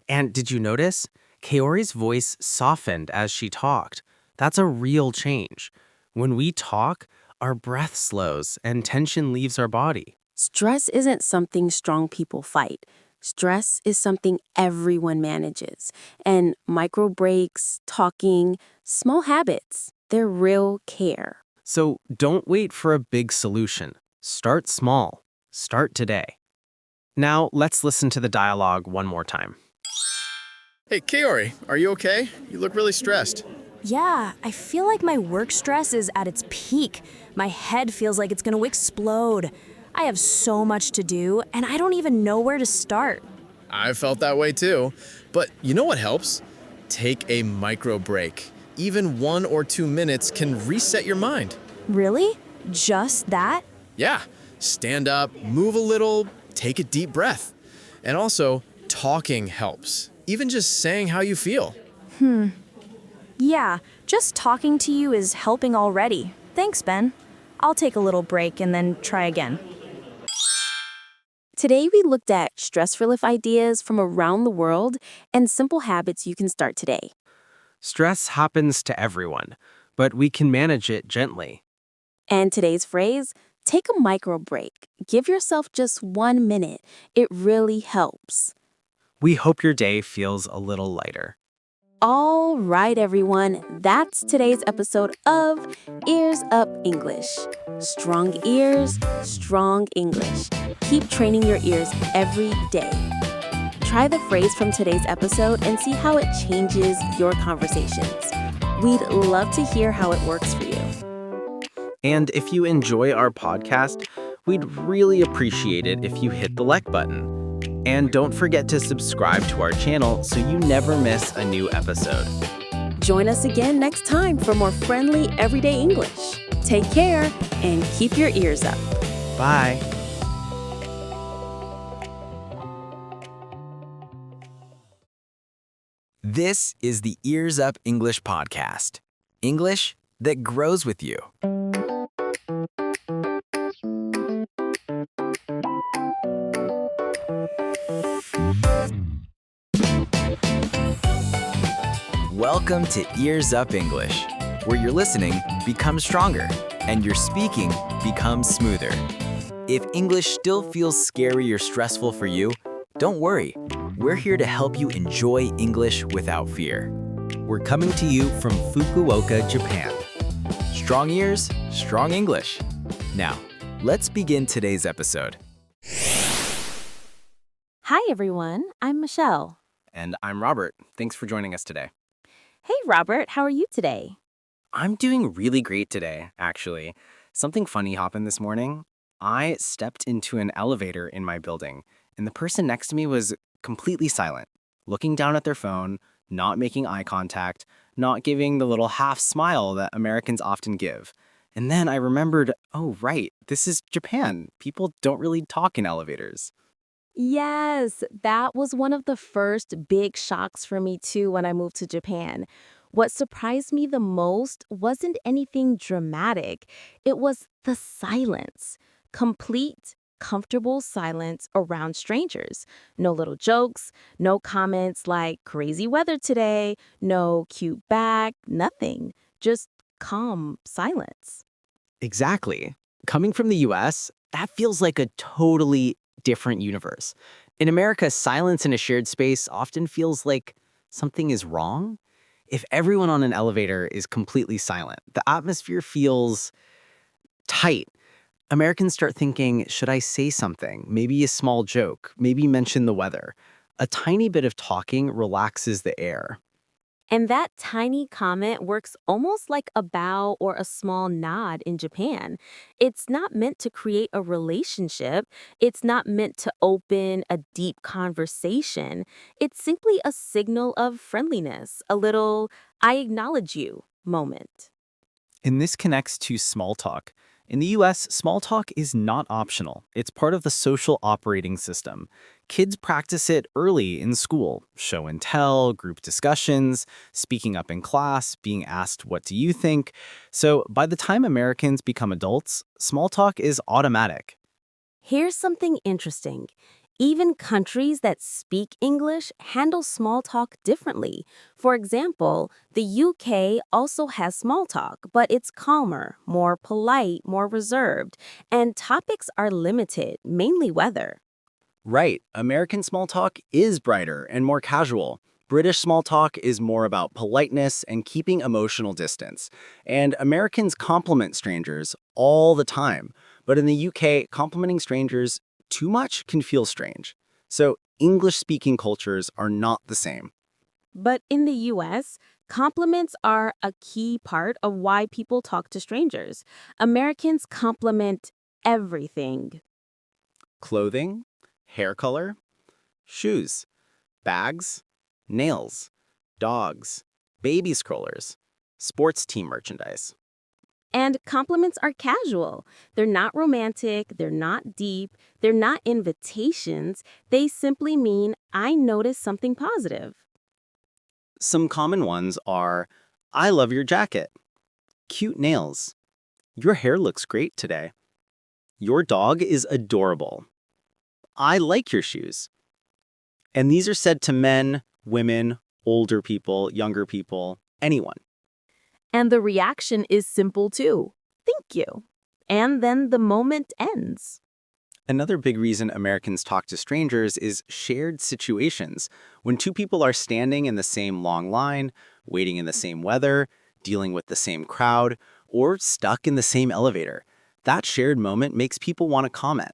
And did you notice? Kaori's voice softened as she talked. That's a real change. When we talk, our breath slows and tension leaves our body. Stress isn't something strong people fight. Stress is something everyone manages. And micro breaks, talking, small habits, they're real care. So don't wait for a big solution. Start small. Start today. Now let's listen to the dialogue one more time. Hey, Kaori, are you okay? You look really stressed. Yeah, I feel like my work stress is at its peak. My head feels like it's gonna explode. I have so much to do, and I don't even know where to start. I felt that way too. But you know what helps? Take a micro break. Even 1 or 2 minutes can reset your mind. Really? Just that? Yeah, stand up, move a little, take a deep breath. And also, talking helps. Even just saying how you feel. Yeah, just talking to you is helping already. Thanks, Ben. I'll take a little break and then try again. Today we looked at stress relief ideas from around the world and simple habits you can start today. Stress happens to everyone, but we can manage it gently. And today's phrase, take a micro break. Give yourself just 1 minute. It really helps. We hope your day feels a little lighter. All right, everyone. That's today's episode of Ears Up English. Strong ears, strong English. Keep training your ears every day. Try the phrase from today's episode and see how it changes your conversations. We'd love to hear how it works for you. And if you enjoy our podcast, we'd really appreciate it if you hit the like button. And don't forget to subscribe to our channel so you never miss a new episode. Join us again next time for more friendly everyday English. Take care and keep your ears up. Bye. This is the Ears Up English podcast. English that grows with you. Welcome to Ears Up English, where your listening becomes stronger and your speaking becomes smoother. If English still feels scary or stressful for you, don't worry. We're here to help you enjoy English without fear. We're coming to you from Fukuoka, Japan. Strong ears, strong English. Now, let's begin today's episode. Hi, everyone. I'm Michelle. And I'm Robert. Thanks for joining us today. Hey, Robert. How are you today? I'm doing really great today, actually. Something funny happened this morning. I stepped into an elevator in my building, and the person next to me was completely silent, looking down at their phone, not making eye contact, not giving the little half smile that Americans often give. And then I remembered, oh, right, this is Japan. People don't really talk in elevators. Yes, that was one of the first big shocks for me too when I moved to Japan. What surprised me the most wasn't anything dramatic. It was the silence. Complete, comfortable silence around strangers. No little jokes, no comments like crazy weather today, no cute bag, nothing. Just calm silence. Exactly. Coming from the US, that feels like a totally different universe. In America, silence in a shared space often feels like something is wrong. If everyone on an elevator is completely silent, the atmosphere feels tight. Americans start thinking, should I say something? Maybe a small joke, maybe mention the weather. A tiny bit of talking relaxes the air. And that tiny comment works almost like a bow or a small nod in Japan. It's not meant to create a relationship. It's not meant to open a deep conversation. It's simply a signal of friendliness, a little I acknowledge you moment. And this connects to small talk. In the US, small talk is not optional. It's part of the social operating system. Kids practice it early in school. Show and tell, group discussions, speaking up in class, being asked, what do you think? So by the time Americans become adults, small talk is automatic. Here's something interesting. Even countries that speak English handle small talk differently. For example, the UK also has small talk, but it's calmer, more polite, more reserved, and topics are limited, mainly weather. Right, American small talk is brighter and more casual. British small talk is more about politeness and keeping emotional distance. And Americans compliment strangers all the time. But in the UK, complimenting strangers too much can feel strange. So English-speaking cultures are not the same. But in the US, compliments are a key part of why people talk to strangers. Americans compliment everything. Clothing, hair color, shoes, bags, nails, dogs, baby strollers, sports team merchandise. And compliments are casual. They're not romantic, they're not deep, they're not invitations. They simply mean, I noticed something positive. Some common ones are, I love your jacket, cute nails, your hair looks great today, your dog is adorable, I like your shoes. And these are said to men, women, older people, younger people, anyone. And the reaction is simple too. Thank you. And then the moment ends. Another big reason Americans talk to strangers is shared situations. When two people are standing in the same long line, waiting in the same weather, dealing with the same crowd, or stuck in the same elevator, that shared moment makes people want to comment.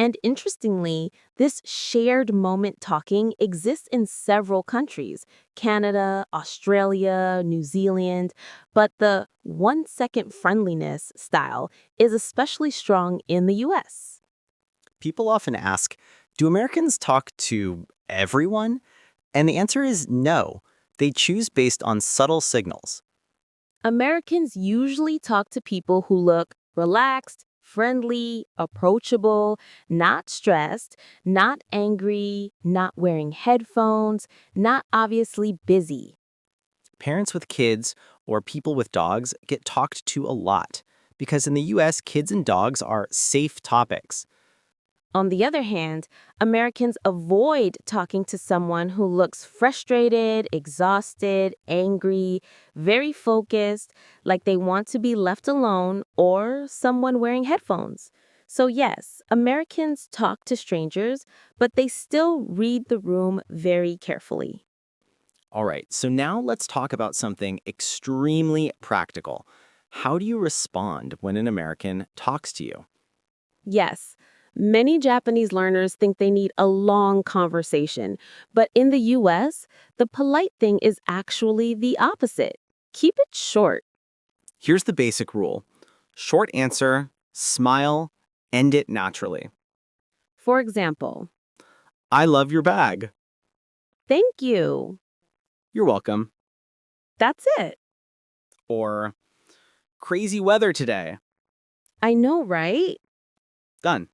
And interestingly, this shared moment talking exists in several countries, Canada, Australia, New Zealand, but the 1-second friendliness style is especially strong in the US. People often ask, do Americans talk to everyone? And the answer is no. They choose based on subtle signals. Americans usually talk to people who look relaxed, friendly, approachable, not stressed, not angry, not wearing headphones, not obviously busy. Parents with kids or people with dogs get talked to a lot because in the US, kids and dogs are safe topics. On the other hand, Americans avoid talking to someone who looks frustrated, exhausted, angry, very focused, like they want to be left alone, or someone wearing headphones. So yes, Americans talk to strangers, but they still read the room very carefully. All right, so now let's talk about something extremely practical. How do you respond when an American talks to you? Yes, many Japanese learners think they need a long conversation, but in the US, the polite thing is actually the opposite. Keep it short. Here's the basic rule. Short answer, smile, end it naturally. For example, I love your bag. thank you. You're welcome. That's it. Or, crazy weather today. I know, right? Done.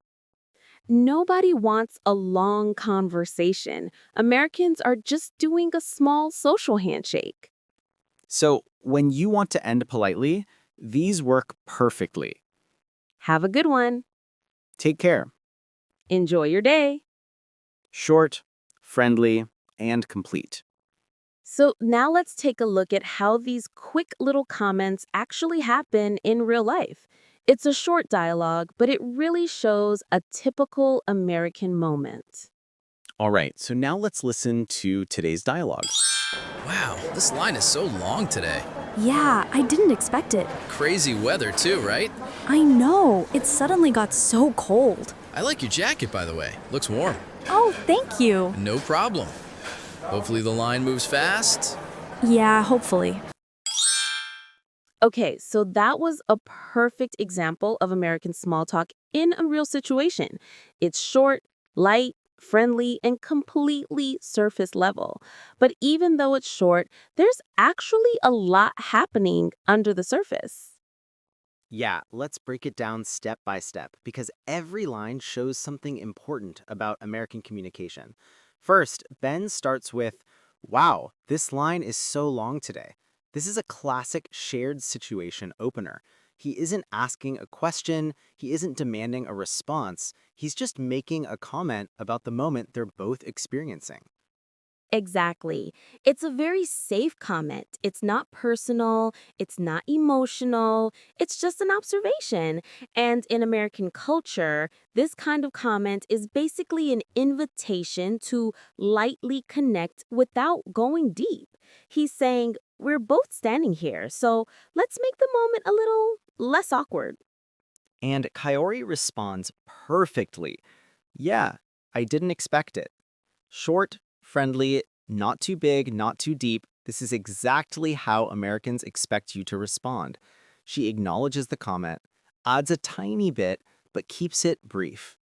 Nobody wants a long conversation. Americans are just doing a small social handshake. So, when you want to end politely, these work perfectly. Have a good one. Take care. Enjoy your day. Short, friendly, and complete. So now let's take a look at how these quick little comments actually happen in real life. It's a short dialogue, but it really shows a typical American moment. All right, so now let's listen to today's dialogue. Wow, this line is so long today. Yeah, I didn't expect it. Crazy weather too, right? I know, it suddenly got so cold. I like your jacket, by the way. Looks warm. Oh, thank you. No problem. Hopefully the line moves fast. Yeah, hopefully. Okay, so that was a perfect example of American small talk in a real situation. It's short, light, friendly, and completely surface level. But even though it's short, there's actually a lot happening under the surface. Yeah, let's break it down step by step because every line shows something important about American communication. First, Ben starts with, wow, this line is so long today. This is a classic shared situation opener. He isn't asking a question, he isn't demanding a response, he's just making a comment about the moment they're both experiencing. Exactly. It's a very safe comment. It's not personal, it's not emotional, it's just an observation. And in American culture, this kind of comment is basically an invitation to lightly connect without going deep. He's saying, we're both standing here, so let's make the moment a little less awkward. And Kaori responds perfectly. Yeah, I didn't expect it. Short, friendly, not too big, not too deep. This is exactly how Americans expect you to respond. She acknowledges the comment, adds a tiny bit, but keeps it brief.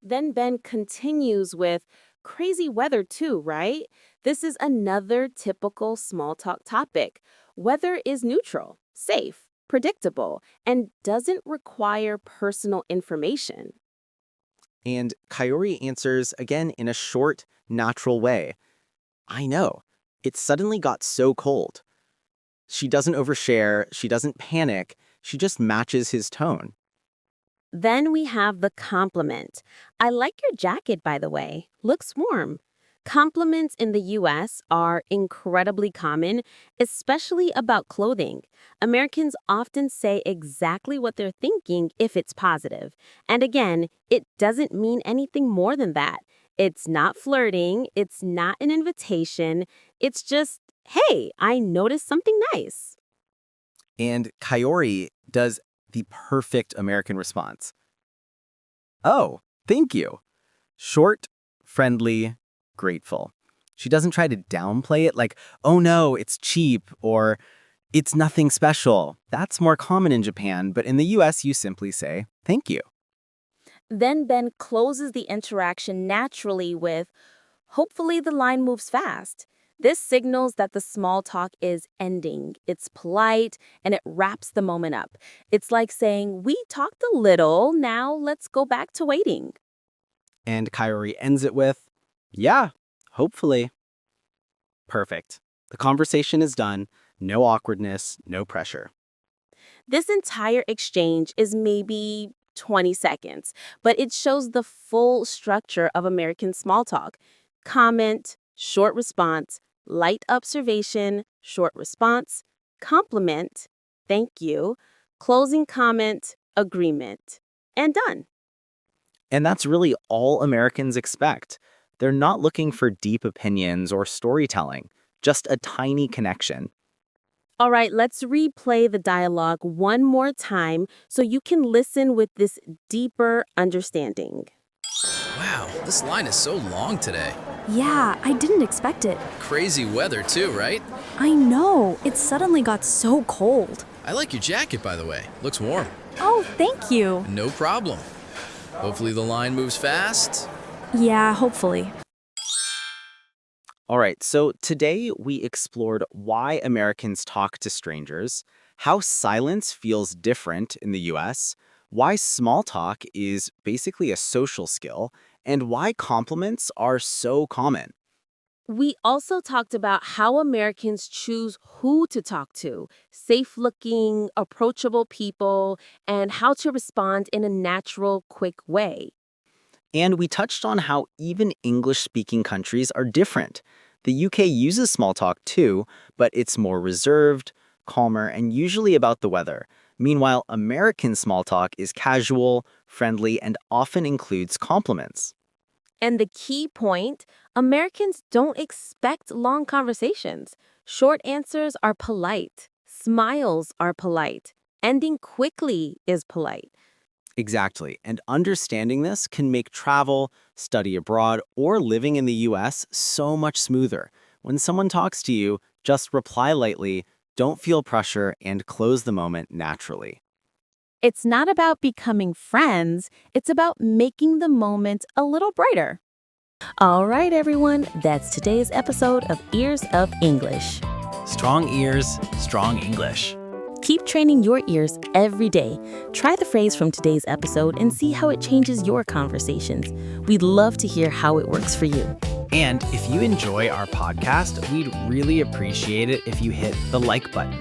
Then Ben continues with, crazy weather too, right? This is another typical small talk topic. Weather is neutral, safe, predictable, and doesn't require personal information. And Kaori answers again in a short, natural way. I know, it suddenly got so cold. She doesn't overshare, she doesn't panic, she just matches his tone. Then we have the compliment. I like your jacket, by the way. Looks warm. Compliments in the US are incredibly common, especially about clothing. Americans often say exactly what they're thinking if it's positive. And again, it doesn't mean anything more than that. It's not flirting, it's not an invitation, it's just, hey, I noticed something nice. And Kaori does the perfect American response. Oh, thank you. Short, friendly, grateful. She doesn't try to downplay it like, oh no, it's cheap, or it's nothing special. That's more common in Japan, but in the US, you simply say, thank you. Then Ben closes the interaction naturally with, hopefully the line moves fast. This signals that the small talk is ending. It's polite and it wraps the moment up. It's like saying, we talked a little, now let's go back to waiting. And Kaori ends it with, yeah, hopefully. Perfect. The conversation is done. No awkwardness, no pressure. This entire exchange is maybe 20 seconds, but it shows the full structure of American small talk. Comment, short response, light observation, short response, compliment, thank you, closing comment, agreement. and done. And that's really all Americans expect. They're not looking for deep opinions or storytelling, just a tiny connection. All right, let's replay the dialogue one more time so you can listen with this deeper understanding. Wow, this line is so long today. Yeah, I didn't expect it. Crazy weather too, right? I know, it suddenly got so cold. I like your jacket, by the way. Looks warm. Oh, thank you. No problem. Hopefully the line moves fast. Yeah, hopefully. All right, so today we explored why Americans talk to strangers, how silence feels different in the US, why small talk is basically a social skill, and why compliments are so common. We also talked about how Americans choose who to talk to, safe-looking, approachable people, and how to respond in a natural, quick way. And we touched on how even English-speaking countries are different. The UK uses small talk too, but it's more reserved, calmer, and usually about the weather. Meanwhile, American small talk is casual, friendly, and often includes compliments. And the key point, Americans don't expect long conversations. Short answers are polite. Smiles are polite. Ending quickly is polite. Exactly, and understanding this can make travel, study abroad, or living in the US so much smoother. When someone talks to you, just reply lightly, don't feel pressure, and close the moment naturally. It's not about becoming friends, it's about making the moment a little brighter. All right, everyone, that's today's episode of Ears of English. Strong ears, strong English. Keep training your ears every day. Try the phrase from today's episode and see how it changes your conversations. We'd love to hear how it works for you. And if you enjoy our podcast, we'd really appreciate it if you hit the like button.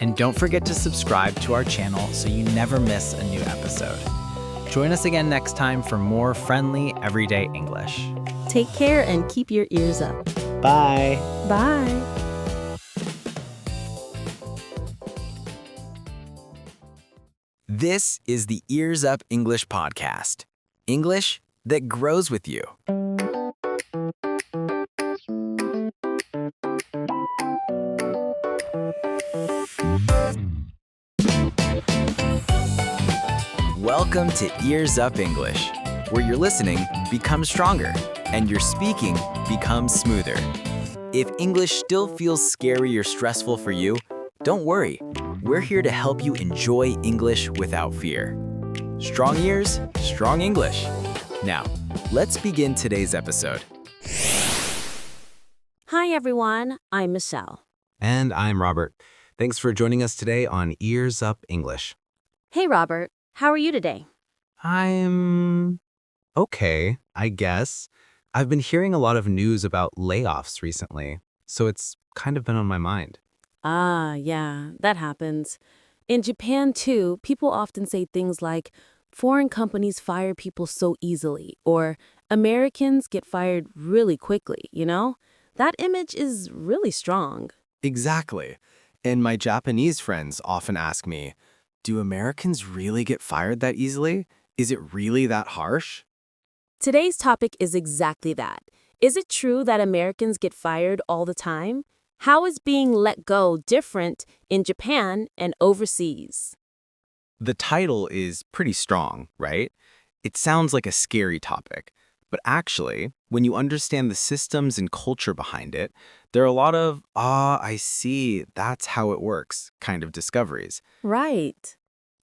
And don't forget to subscribe to our channel so you never miss a new episode. Join us again next time for more friendly, everyday English. Take care and keep your ears up. Bye! Bye! This is the Ears Up English podcast. English that grows with you. Welcome to Ears Up English, where your listening becomes stronger and your speaking becomes smoother. If English still feels scary or stressful for you, don't worry. We're here to help you enjoy English without fear. Strong ears, strong English. Now, let's begin today's episode. Hi, everyone. I'm Michelle. And I'm Robert. Thanks for joining us today on Ears Up English. Hey, Robert. How are you today? I'm okay, I guess. I've been hearing a lot of news about layoffs recently, so it's kind of been on my mind. Ah, yeah, that happens. In Japan, too, people often say things like, foreign companies fire people so easily, or Americans get fired really quickly, you know? That image is really strong. Exactly. And my Japanese friends often ask me, do Americans really get fired that easily? Is it really that harsh? Today's topic is exactly that. Is it true that Americans get fired all the time? How is being let go different in Japan and overseas? The title is pretty strong, right? It sounds like a scary topic. But actually, when you understand the systems and culture behind it, there are a lot of, I see, that's how it works kind of discoveries. Right.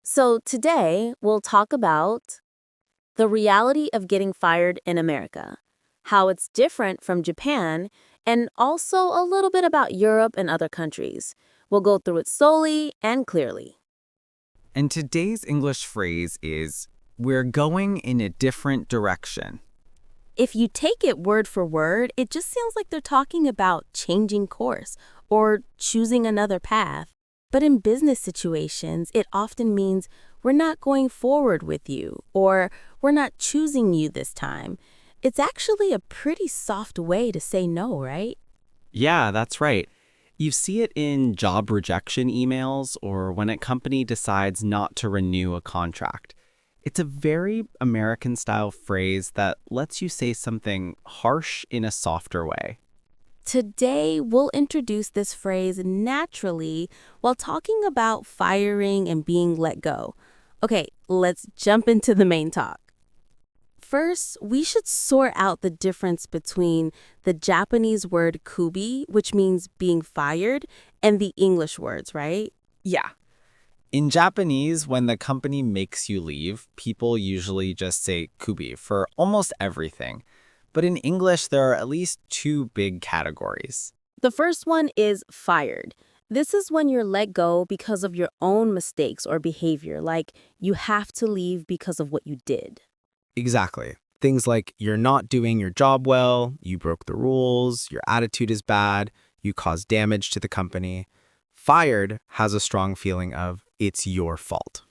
So today, we'll talk about the reality of getting fired in America, how it's different from Japan, and also a little bit about Europe and other countries. We'll go through it slowly and clearly. And today's English phrase is, we're going in a different direction. If you take it word for word, it just sounds like they're talking about changing course or choosing another path. But in business situations, it often means we're not going forward with you or we're not choosing you this time. It's actually a pretty soft way to say no, right? Yeah, that's right. You see it in job rejection emails or when a company decides not to renew a contract. It's a very American-style phrase that lets you say something harsh in a softer way. Today, we'll introduce this phrase naturally while talking about firing and being let go. Okay, let's jump into the main talk. First, we should sort out the difference between the Japanese word kubi, which means being fired, and the English words, right? Yeah. In Japanese, when the company makes you leave, people usually just say kubi for almost everything. But in English, there are at least two big categories. The first one is fired. This is when you're let go because of your own mistakes or behavior, like you have to leave because of what you did. Exactly. Things like you're not doing your job well, you broke the rules, your attitude is bad, you caused damage to the company. Fired has a strong feeling of it's your fault.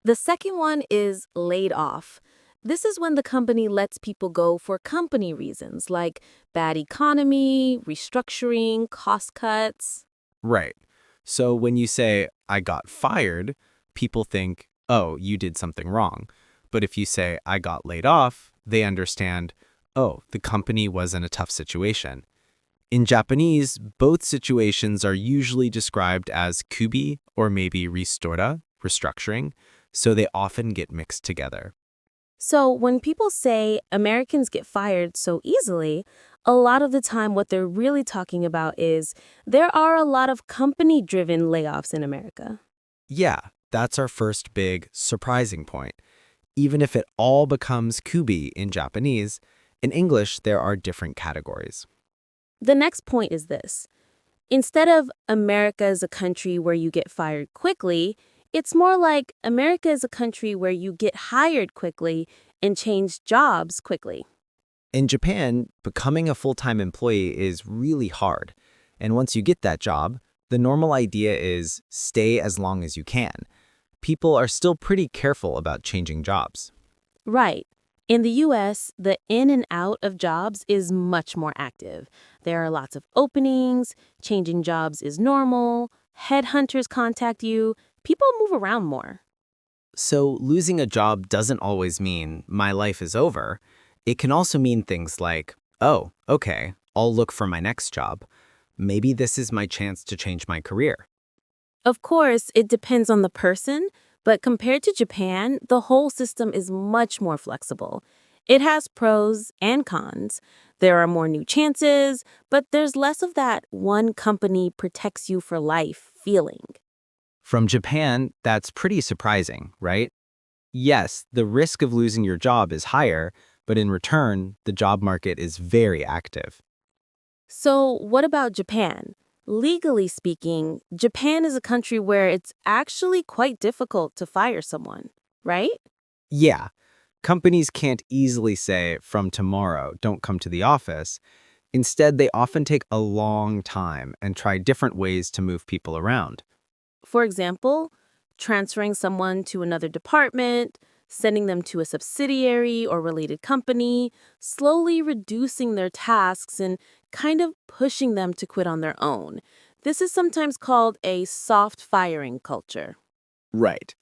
The second one is laid off. This is when the company lets people go for company reasons like bad economy, restructuring, cost cuts. Right. So when you say, I got fired, people think, oh, you did something wrong. But if you say, I got laid off, they understand, oh, the company was in a tough situation. In Japanese, both situations are usually described as kubi or maybe ristora, restructuring, so they often get mixed together. So when people say Americans get fired so easily, a lot of the time what they're really talking about is there are a lot of company-driven layoffs in America. Yeah, that's our first big, surprising point. Even if it all becomes kubi in Japanese, in English there are different categories. The next point is this. Instead of America is a country where you get fired quickly, it's more like America is a country where you get hired quickly and change jobs quickly. In Japan, becoming a full-time employee is really hard. And once you get that job, the normal idea is stay as long as you can. People are still pretty careful about changing jobs. Right. In the US, the in and out of jobs is much more active. There are lots of openings, changing jobs is normal, headhunters contact you, people move around more. So losing a job doesn't always mean my life is over. It can also mean things like, oh, okay, I'll look for my next job. Maybe this is my chance to change my career. Of course, it depends on the person, but compared to Japan, the whole system is much more flexible. It has pros and cons. There are more new chances, but there's less of that one company protects you for life feeling. From Japan, that's pretty surprising, right? Yes, the risk of losing your job is higher, but in return, the job market is very active. So, what about Japan? Legally speaking, Japan is a country where it's actually quite difficult to fire someone, right? Yeah, companies can't easily say, from tomorrow, don't come to the office. Instead, they often take a long time and try different ways to move people around. For example, transferring someone to another department, sending them to a subsidiary or related company, slowly reducing their tasks and kind of pushing them to quit on their own. This is sometimes called a soft firing culture. Right.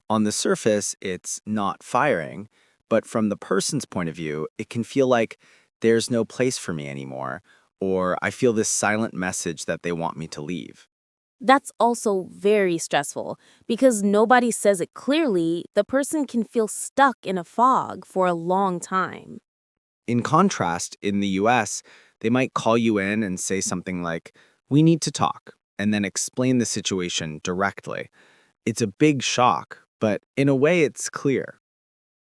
On the surface, it's not firing, but from the person's point of view, it can feel like there's no place for me anymore, or I feel this silent message that they want me to leave. That's also very stressful because nobody says it clearly. The person can feel stuck in a fog for a long time. In contrast, in the US, they might call you in and say something like, "We need to talk," and then explain the situation directly. It's a big shock, but in a way it's clear.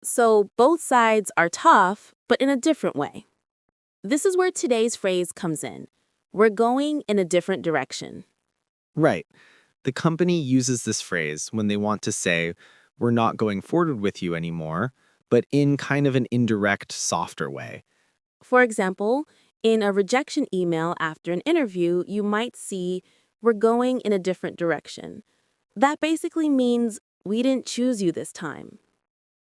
So both sides are tough, but in a different way. This is where today's phrase comes in. We're going in a different direction. Right. The company uses this phrase when they want to say, "We're not going forward with you anymore," but in kind of an indirect, softer way. For example, in a rejection email after an interview, you might see, "We're going in a different direction." That basically means we didn't choose you this time.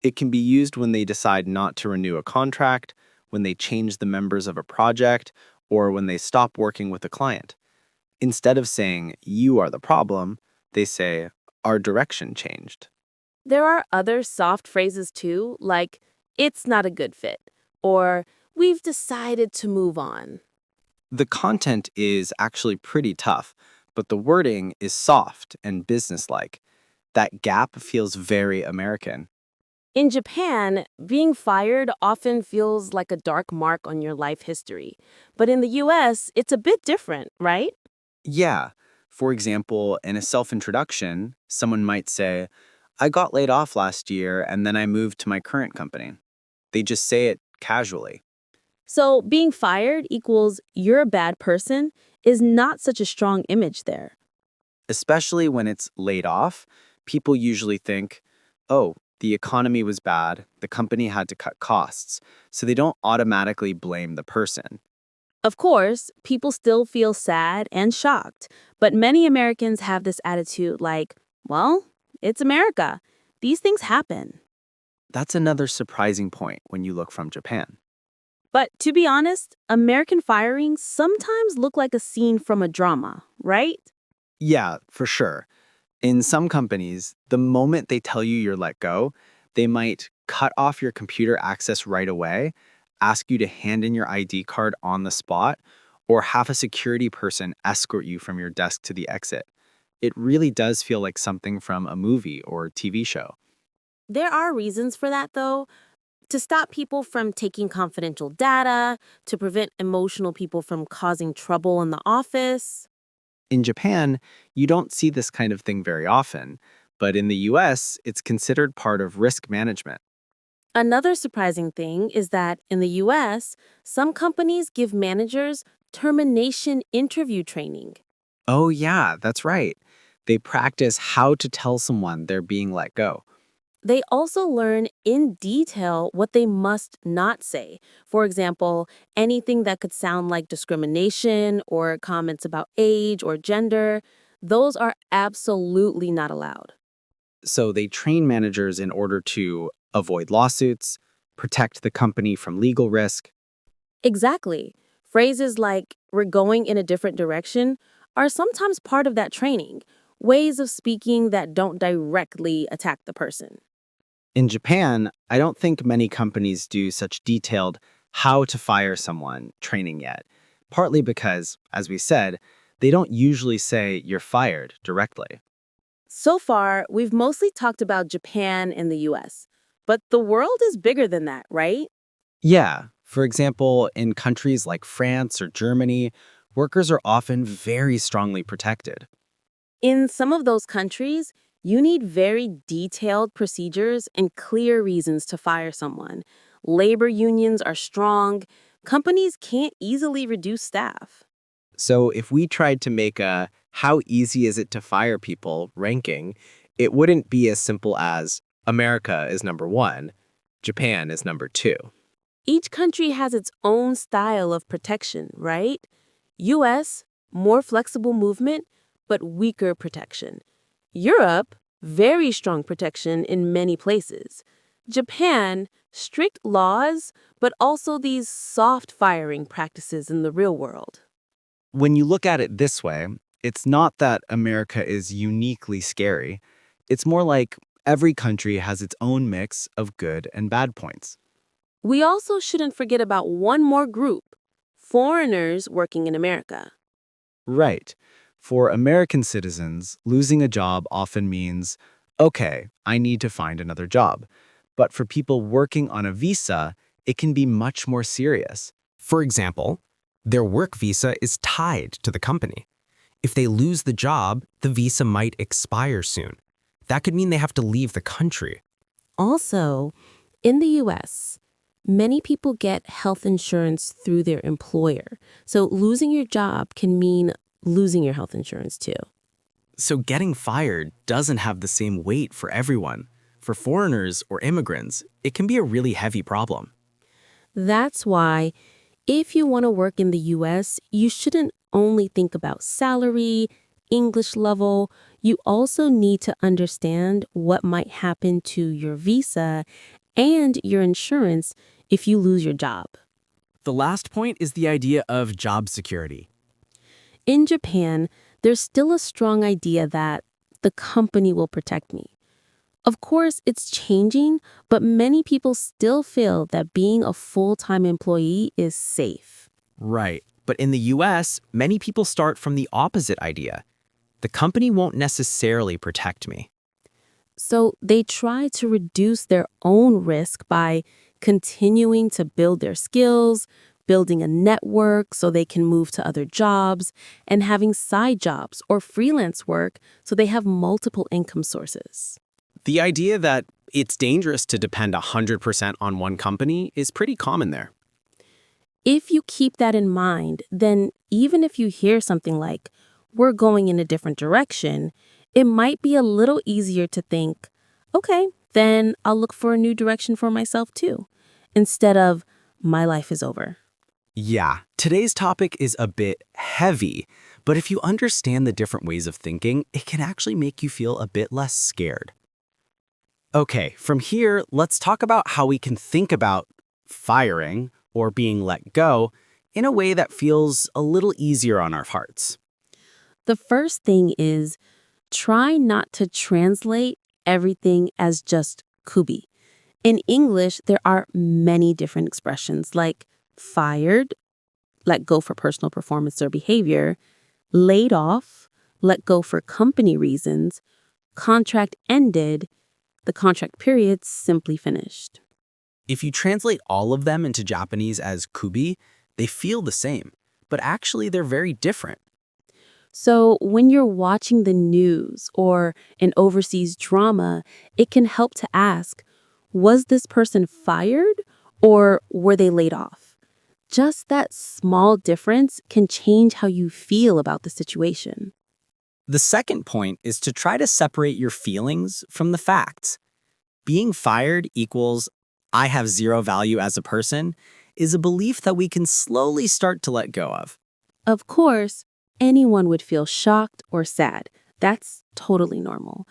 It can be used when they decide not to renew a contract, when they change the members of a project, or when they stop working with a client. Instead of saying, "You are the problem," they say, "Our direction changed." There are other soft phrases too, like, it's not a good fit, or we've decided to move on. The content is actually pretty tough, but the wording is soft and businesslike. That gap feels very American. In Japan, being fired often feels like a dark mark on your life history. But in the US, it's a bit different, right? Yeah. For example, in a self-introduction, someone might say, I got laid off last year and then I moved to my current company. They just say it casually. So being fired equals you're a bad person is not such a strong image there. Especially when it's laid off, people usually think, oh, the economy was bad, the company had to cut costs, so they don't automatically blame the person. Of course, people still feel sad and shocked, but many Americans have this attitude like, well, it's America. These things happen. That's another surprising point when you look from Japan. But to be honest, American firings sometimes look like a scene from a drama, right? Yeah, for sure. In some companies, the moment they tell you you're let go, they might cut off your computer access right away, ask you to hand in your ID card on the spot, or have a security person escort you from your desk to the exit. It really does feel like something from a movie or TV show. There are reasons for that, though. To stop people from taking confidential data, to prevent emotional people from causing trouble in the office. In Japan, you don't see this kind of thing very often, but in the US, it's considered part of risk management. Another surprising thing is that in the US, some companies give managers termination interview training. Oh yeah, that's right. They practice how to tell someone they're being let go. They also learn in detail what they must not say. For example, anything that could sound like discrimination or comments about age or gender, those are absolutely not allowed. So they train managers in order to avoid lawsuits, protect the company from legal risk. Exactly. Phrases like, we're going in a different direction, are sometimes part of that training, ways of speaking that don't directly attack the person. In Japan, I don't think many companies do such detailed how to fire someone training yet, partly because, as we said, they don't usually say you're fired directly. So far, we've mostly talked about Japan and the US, but the world is bigger than that, right? Yeah, for example, in countries like France or Germany, workers are often very strongly protected. In some of those countries, you need very detailed procedures and clear reasons to fire someone. Labor unions are strong. Companies can't easily reduce staff. So if we tried to make a how easy is it to fire people ranking, it wouldn't be as simple as America is number 1, Japan is number 2. Each country has its own style of protection, right? US, more flexible movement, but weaker protection. Europe, very strong protection in many places. Japan, strict laws, but also these soft firing practices in the real world. When you look at it this way, it's not that America is uniquely scary. It's more like every country has its own mix of good and bad points. We also shouldn't forget about one more group, foreigners working in America. Right. For American citizens, losing a job often means, okay, I need to find another job. But for people working on a visa, it can be much more serious. For example, their work visa is tied to the company. If they lose the job, the visa might expire soon. That could mean they have to leave the country. Also, in the US, many people get health insurance through their employer. So losing your job can mean losing your health insurance too. So getting fired doesn't have the same weight for everyone. For foreigners or immigrants, it can be a really heavy problem. That's why, if you want to work in the US, you shouldn't only think about salary, English level. You also need to understand what might happen to your visa and your insurance if you lose your job. The last point is the idea of job security. In Japan, there's still a strong idea that the company will protect me. Of course, it's changing, but many people still feel that being a full-time employee is safe. Right. But in the US, many people start from the opposite idea. The company won't necessarily protect me. So they try to reduce their own risk by continuing to build their skills, building a network so they can move to other jobs, and having side jobs or freelance work so they have multiple income sources. The idea that it's dangerous to depend 100% on one company is pretty common there. If you keep that in mind, then even if you hear something like, we're going in a different direction, it might be a little easier to think, okay, then I'll look for a new direction for myself too, instead of, my life is over. Yeah, today's topic is a bit heavy, but if you understand the different ways of thinking, it can actually make you feel a bit less scared. Okay, from here, let's talk about how we can think about firing or being let go in a way that feels a little easier on our hearts. The first thing is try not to translate everything as just kubi. In English, there are many different expressions like fired, let go for personal performance or behavior, laid off, let go for company reasons, contract ended, the contract period simply finished. If you translate all of them into Japanese as kubi, they feel the same, but actually they're very different. So when you're watching the news or an overseas drama, it can help to ask, was this person fired or were they laid off? Just that small difference can change how you feel about the situation. The second point is to try to separate your feelings from the facts. Being fired equals I have zero value as a person is a belief that we can slowly start to let go of. Of course, anyone would feel shocked or sad. That's totally normal.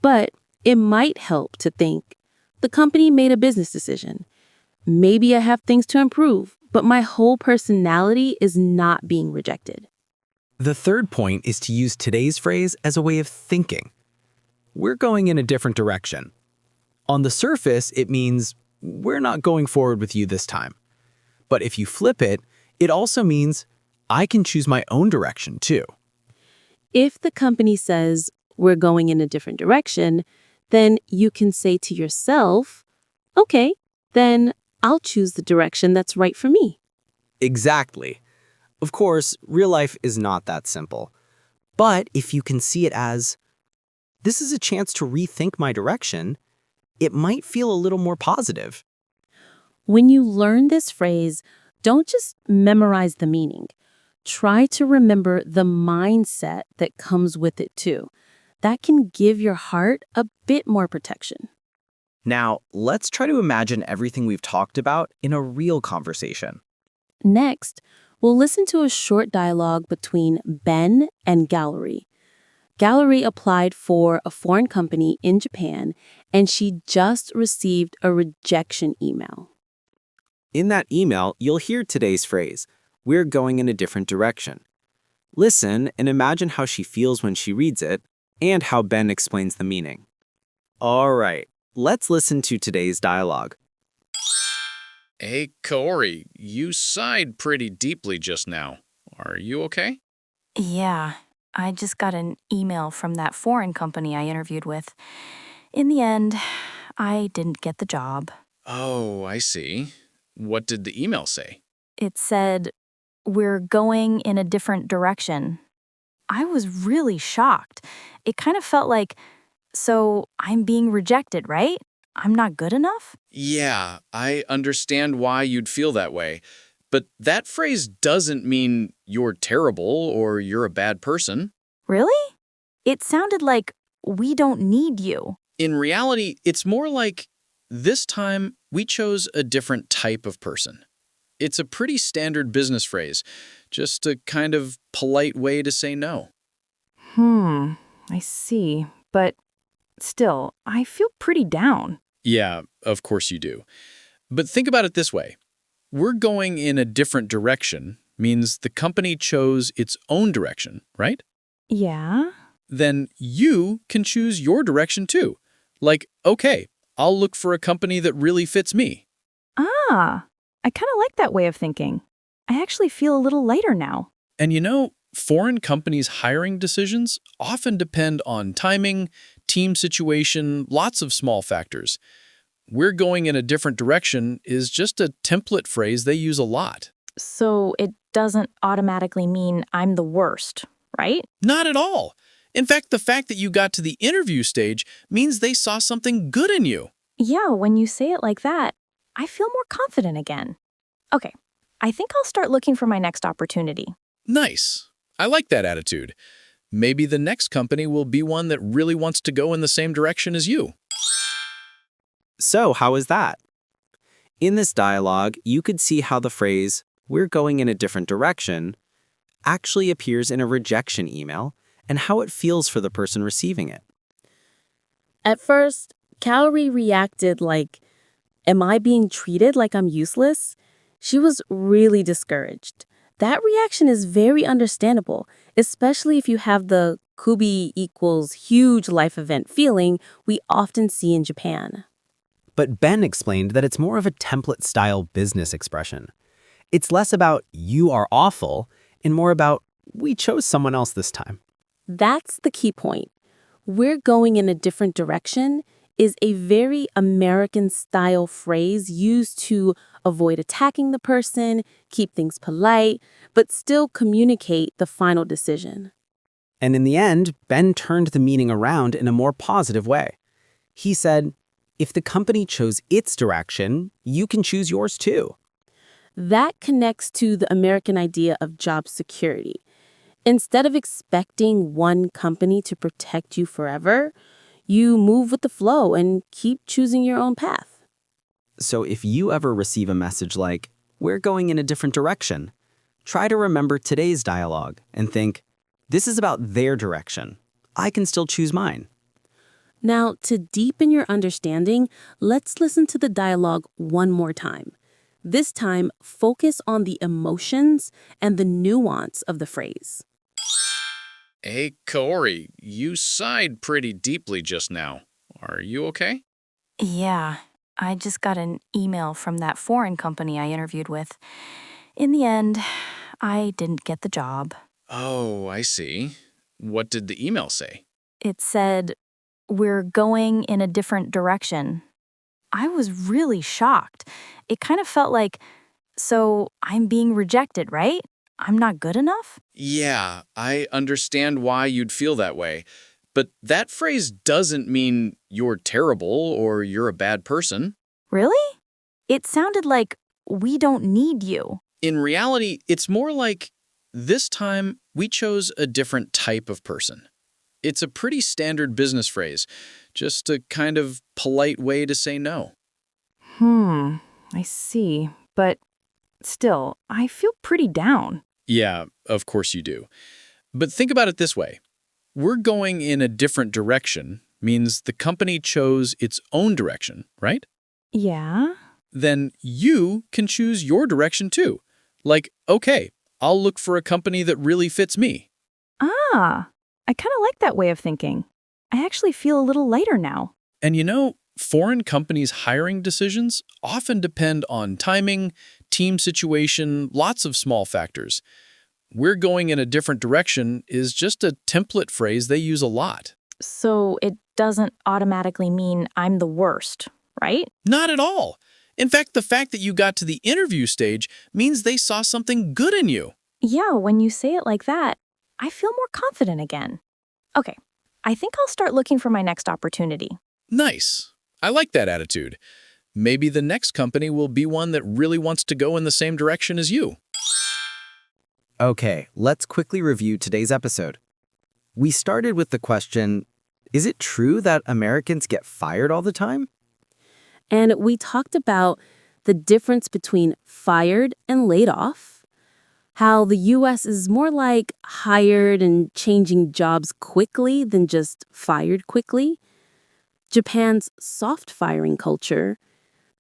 But it might help to think, the company made a business decision. Maybe I have things to improve, but my whole personality is not being rejected. The third point is to use today's phrase as a way of thinking. We're going in a different direction. On the surface, it means we're not going forward with you this time. But if you flip it, it also means I can choose my own direction too. If the company says we're going in a different direction, then you can say to yourself, okay, then I'll choose the direction that's right for me. Exactly. Of course, real life is not that simple. But if you can see it as, this is a chance to rethink my direction, it might feel a little more positive. When you learn this phrase, don't just memorize the meaning. Try to remember the mindset that comes with it too. That can give your heart a bit more protection. Now, let's try to imagine everything we've talked about in a real conversation. Next, we'll listen to a short dialogue between Ben and Gallery. Gallery applied for a foreign company in Japan, and she just received a rejection email. In that email, you'll hear today's phrase, we're going in a different direction. Listen and imagine how she feels when she reads it and how Ben explains the meaning. All right, let's listen to today's dialogue. Hey, Kaori, you sighed pretty deeply just now. Are you okay? Yeah, I just got an email from that foreign company I interviewed with. In the end, I didn't get the job. Oh, I see. What did the email say? It said, we're going in a different direction. I was really shocked. It kind of felt like, so I'm being rejected, right? I'm not good enough? Yeah, I understand why you'd feel that way. But that phrase doesn't mean you're terrible or you're a bad person. Really? It sounded like, we don't need you. In reality, it's more like, this time we chose a different type of person. It's a pretty standard business phrase, just a kind of polite way to say no. I see. But still, I feel pretty down. Yeah, of course you do. But think about it this way. We're going in a different direction means the company chose its own direction, right? Yeah? Then you can choose your direction too. Like, okay, I'll look for a company that really fits me. Ah, I kind of like that way of thinking. I actually feel a little lighter now. And foreign companies' hiring decisions often depend on timing, team situation, lots of small factors. We're going in a different direction is just a template phrase they use a lot. So it doesn't automatically mean I'm the worst, right? Not at all. In fact, the fact that you got to the interview stage means they saw something good in you. Yeah, when you say it like that, I feel more confident again. Okay, I think I'll start looking for my next opportunity. Nice. I like that attitude. Maybe the next company will be one that really wants to go in the same direction as you. So, how is that? In this dialogue, you could see how the phrase, "we're going in a different direction," actually appears in a rejection email and how it feels for the person receiving it. At first, Calorie reacted like, "Am I being treated like I'm useless?" She was really discouraged. That reaction is very understandable, especially if you have the kubi equals huge life event feeling we often see in Japan. But Ben explained that it's more of a template-style business expression. It's less about "you are awful" and more about "we chose someone else this time." That's the key point. "We're going in a different direction" is a very American-style phrase used to avoid attacking the person, keep things polite, but still communicate the final decision. And in the end, Ben turned the meaning around in a more positive way. He said, if the company chose its direction, you can choose yours too. That connects to the American idea of job security. Instead of expecting one company to protect you forever, you move with the flow and keep choosing your own path. So if you ever receive a message like, "we're going in a different direction," try to remember today's dialogue and think, this is about their direction. I can still choose mine. Now, to deepen your understanding, let's listen to the dialogue one more time. This time, focus on the emotions and the nuance of the phrase. Hey, Kaori, you sighed pretty deeply just now. Are you okay? Yeah, I just got an email from that foreign company I interviewed with. In the end, I didn't get the job. Oh, I see. What did the email say? It said, "we're going in a different direction." I was really shocked. It kind of felt like, so I'm being rejected, right? I'm not good enough? Yeah, I understand why you'd feel that way. But that phrase doesn't mean you're terrible or you're a bad person. Really? It sounded like, we don't need you. In reality, it's more like, this time we chose a different type of person. It's a pretty standard business phrase, just a kind of polite way to say no. I see. But still, I feel pretty down. Yeah, of course you do. But think about it this way. We're going in a different direction means the company chose its own direction, right? Yeah? Then you can choose your direction too. Like, okay, I'll look for a company that really fits me. Ah, I kind of like that way of thinking. I actually feel a little lighter now. And foreign companies' hiring decisions often depend on timing, team situation, lots of small factors. We're going in a different direction is just a template phrase they use a lot. So it doesn't automatically mean I'm the worst, right? Not at all. In fact, the fact that you got to the interview stage means they saw something good in you. Yeah, when you say it like that, I feel more confident again. Okay, I think I'll start looking for my next opportunity. Nice. I like that attitude. Maybe the next company will be one that really wants to go in the same direction as you. Okay, let's quickly review today's episode. We started with the question, is it true that Americans get fired all the time? And we talked about the difference between fired and laid off, how the US is more like hired and changing jobs quickly than just fired quickly, Japan's soft firing culture,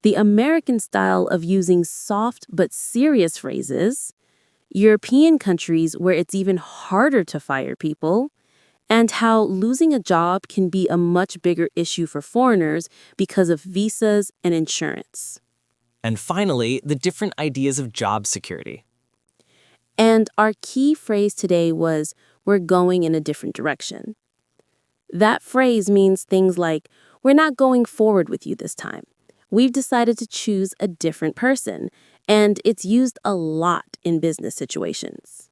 the American style of using soft but serious phrases, European countries where it's even harder to fire people, and how losing a job can be a much bigger issue for foreigners because of visas and insurance. And finally, the different ideas of job security. And our key phrase today was, we're going in a different direction. That phrase means things like, we're not going forward with you this time. We've decided to choose a different person, and it's used a lot in business situations.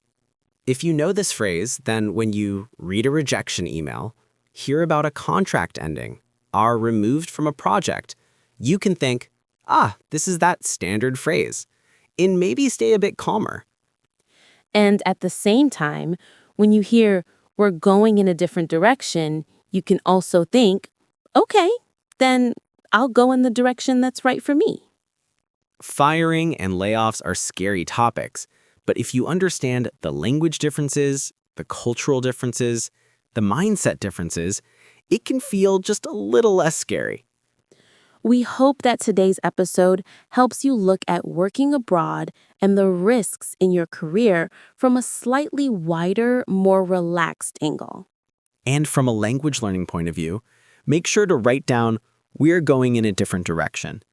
If you know this phrase, then when you read a rejection email, hear about a contract ending, are removed from a project, you can think, this is that standard phrase, and maybe stay a bit calmer. And at the same time, when you hear, we're going in a different direction, you can also think, okay, then I'll go in the direction that's right for me. Firing and layoffs are scary topics, but if you understand the language differences, the cultural differences, the mindset differences, it can feel just a little less scary. We hope that today's episode helps you look at working abroad and the risks in your career from a slightly wider, more relaxed angle. And from a language learning point of view, make sure to write down, we're going in a different direction.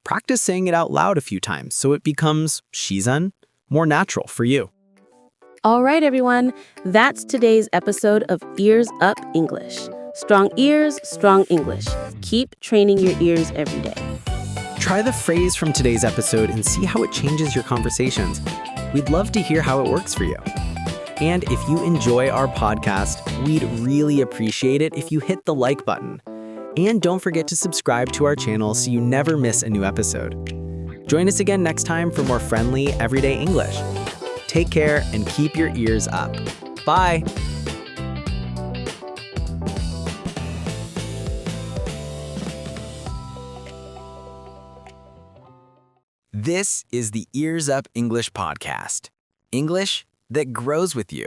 Practice saying it out loud a few times so it becomes 시선, more natural for you. All right, everyone, that's today's episode of Ears Up English. Strong ears, strong English. Keep training your ears every day. Try the phrase from today's episode and see how it changes your conversations. We'd love to hear how it works for you. And if you enjoy our podcast, we'd really appreciate it if you hit the like button. And don't forget to subscribe to our channel so you never miss a new episode. Join us again next time for more friendly, everyday English. Take care and keep your ears up. Bye! This is the Ears Up English podcast. English that grows with you.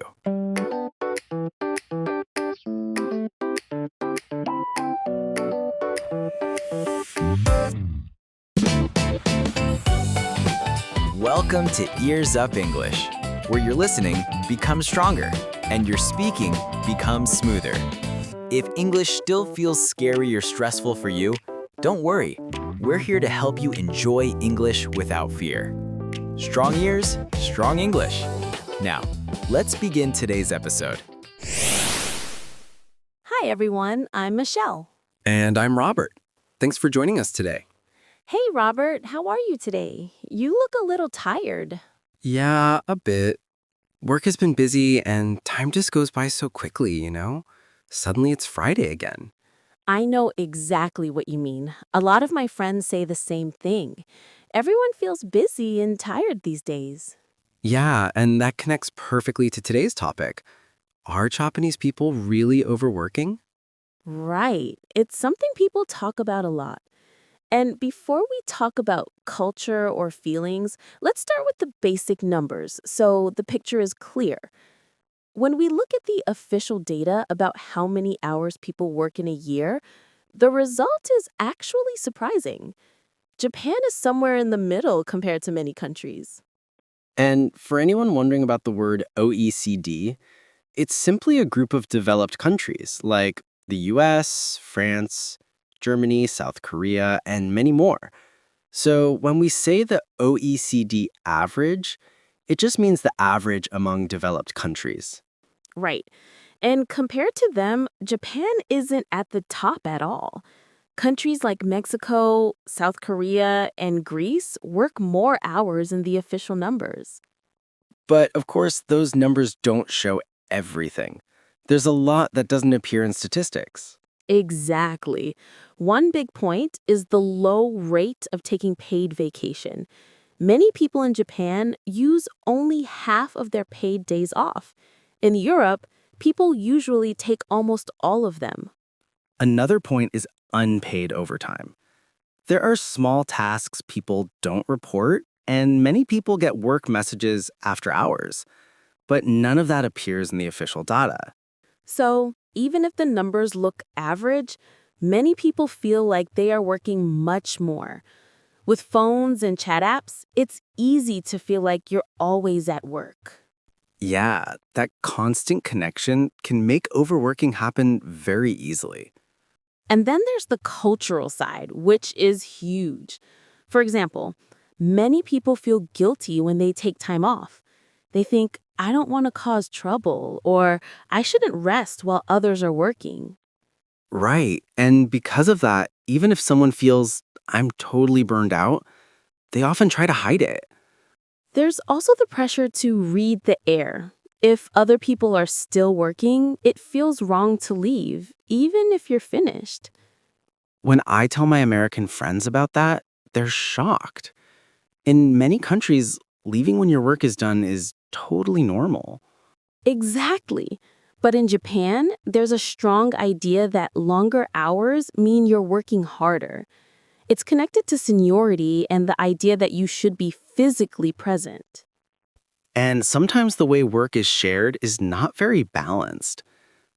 Welcome to Ears Up English, where your listening becomes stronger and your speaking becomes smoother. If English still feels scary or stressful for you, don't worry. We're here to help you enjoy English without fear. Strong ears, strong English. Now, let's begin today's episode. Hi, everyone. I'm Michelle. And I'm Robert. Thanks for joining us today. Hey, Robert. How are you today? You look a little tired. Yeah, a bit. Work has been busy and time just goes by so quickly, you know? Suddenly it's Friday again. I know exactly what you mean. A lot of my friends say the same thing. Everyone feels busy and tired these days. Yeah, and that connects perfectly to today's topic. Are Japanese people really overworking? Right. It's something people talk about a lot. And before we talk about culture or feelings, let's start with the basic numbers so the picture is clear. When we look at the official data about how many hours people work in a year, the result is actually surprising. Japan is somewhere in the middle compared to many countries. And for anyone wondering about the word OECD, it's simply a group of developed countries like the US, France, Germany, South Korea, and many more. So when we say the OECD average, it just means the average among developed countries. Right. And compared to them, Japan isn't at the top at all. Countries like Mexico, South Korea, and Greece work more hours in the official numbers. But of course, those numbers don't show everything. There's a lot that doesn't appear in statistics. Exactly. One big point is the low rate of taking paid vacation. Many people in Japan use only half of their paid days off. In Europe, people usually take almost all of them. Another point is unpaid overtime. There are small tasks people don't report, and many people get work messages after hours. But none of that appears in the official data. So, even if the numbers look average, many people feel like they are working much more. With phones and chat apps, it's easy to feel like you're always at work. Yeah, that constant connection can make overworking happen very easily. And then there's the cultural side, which is huge. For example, many people feel guilty when they take time off. They think, I don't want to cause trouble, or I shouldn't rest while others are working. Right, and because of that, even if someone feels, I'm totally burned out, they often try to hide it. There's also the pressure to read the air. If other people are still working, it feels wrong to leave, even if you're finished. When I tell my American friends about that, they're shocked. In many countries, leaving when your work is done is totally normal. Exactly. But in Japan, there's a strong idea that longer hours mean you're working harder. It's connected to seniority and the idea that you should be physically present. And sometimes the way work is shared is not very balanced.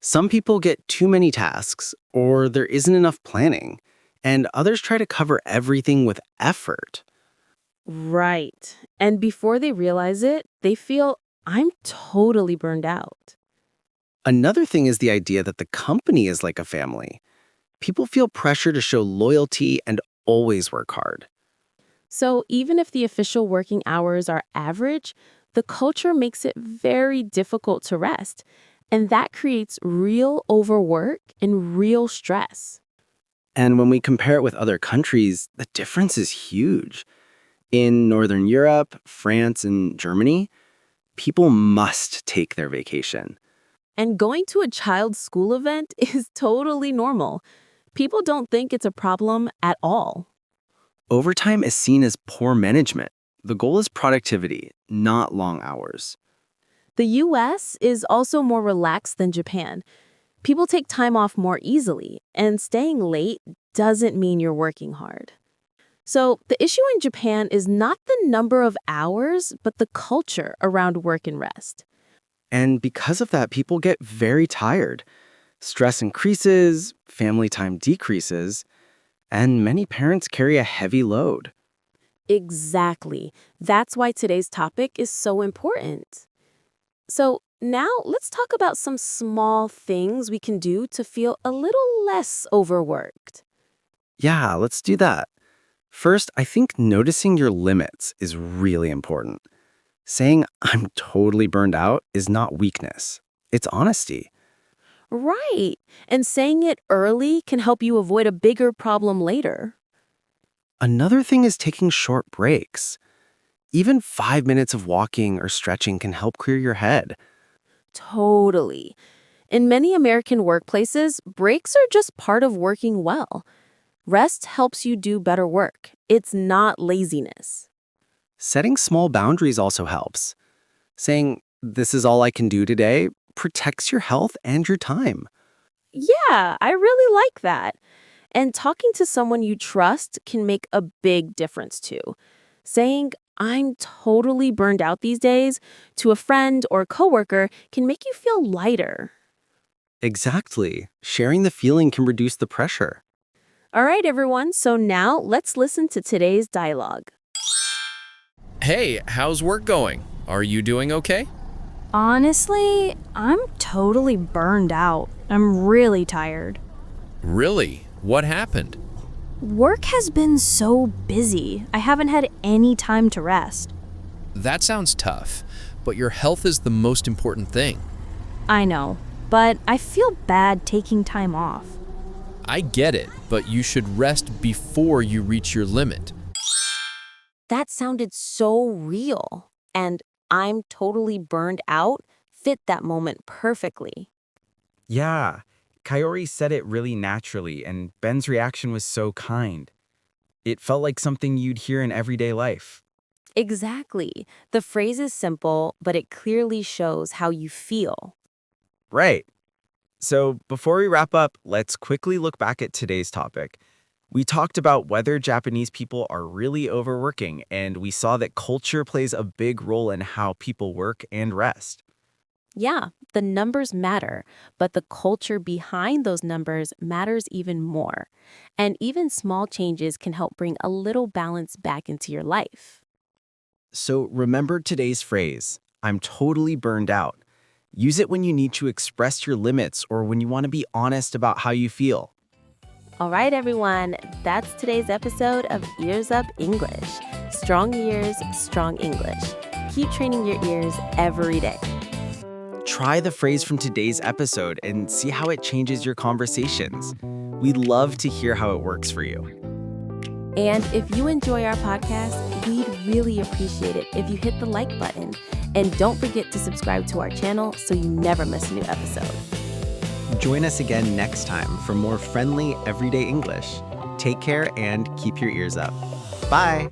Some people get too many tasks, or there isn't enough planning, and others try to cover everything with effort. Right. And before they realize it, they feel, I'm totally burned out. Another thing is the idea that the company is like a family. People feel pressure to show loyalty and always work hard. So even if the official working hours are average, the culture makes it very difficult to rest. And that creates real overwork and real stress. And when we compare it with other countries, the difference is huge. In Northern Europe, France, and Germany, people must take their vacation. And going to a child's school event is totally normal. People don't think it's a problem at all. Overtime is seen as poor management. The goal is productivity, not long hours. The US is also more relaxed than Japan. People take time off more easily, and staying late doesn't mean you're working hard. So the issue in Japan is not the number of hours, but the culture around work and rest. And because of that, people get very tired. Stress increases, family time decreases, and many parents carry a heavy load. Exactly. That's why today's topic is so important. So now let's talk about some small things we can do to feel a little less overworked. Yeah, let's do that. First, I think noticing your limits is really important. Saying, I'm totally burned out is not weakness. It's honesty. Right. And saying it early can help you avoid a bigger problem later. Another thing is taking short breaks. Even 5 minutes of walking or stretching can help clear your head. Totally. In many American workplaces, breaks are just part of working well. Rest helps you do better work. It's not laziness. Setting small boundaries also helps. Saying, this is all I can do today, protects your health and your time. Yeah, I really like that. And talking to someone you trust can make a big difference too. Saying, I'm totally burned out these days, to a friend or coworker can make you feel lighter. Exactly. Sharing the feeling can reduce the pressure. All right, everyone, so now let's listen to today's dialogue. Hey, how's work going? Are you doing okay? Honestly, I'm totally burned out. I'm really tired. Really? What happened? Work has been so busy. I haven't had any time to rest. That sounds tough, but your health is the most important thing. I know, but I feel bad taking time off. I get it, but you should rest before you reach your limit. That sounded so real. And I'm totally burned out fit that moment perfectly. Yeah, Kaori said it really naturally, and Ben's reaction was so kind. It felt like something you'd hear in everyday life. Exactly. The phrase is simple, but it clearly shows how you feel. Right. So before we wrap up, let's quickly look back at today's topic. We talked about whether Japanese people are really overworking, and we saw that culture plays a big role in how people work and rest. Yeah, the numbers matter, but the culture behind those numbers matters even more. And even small changes can help bring a little balance back into your life. So remember today's phrase, I'm totally burned out. Use it when you need to express your limits or when you want to be honest about how you feel. All right, everyone, that's today's episode of Ears Up English. Strong ears, strong English. Keep training your ears every day. Try the phrase from today's episode and see how it changes your conversations. We'd love to hear how it works for you. And if you enjoy our podcast, we'd really appreciate it if you hit the like button. And don't forget to subscribe to our channel so you never miss a new episode. Join us again next time for more friendly, everyday English. Take care and keep your ears up. Bye!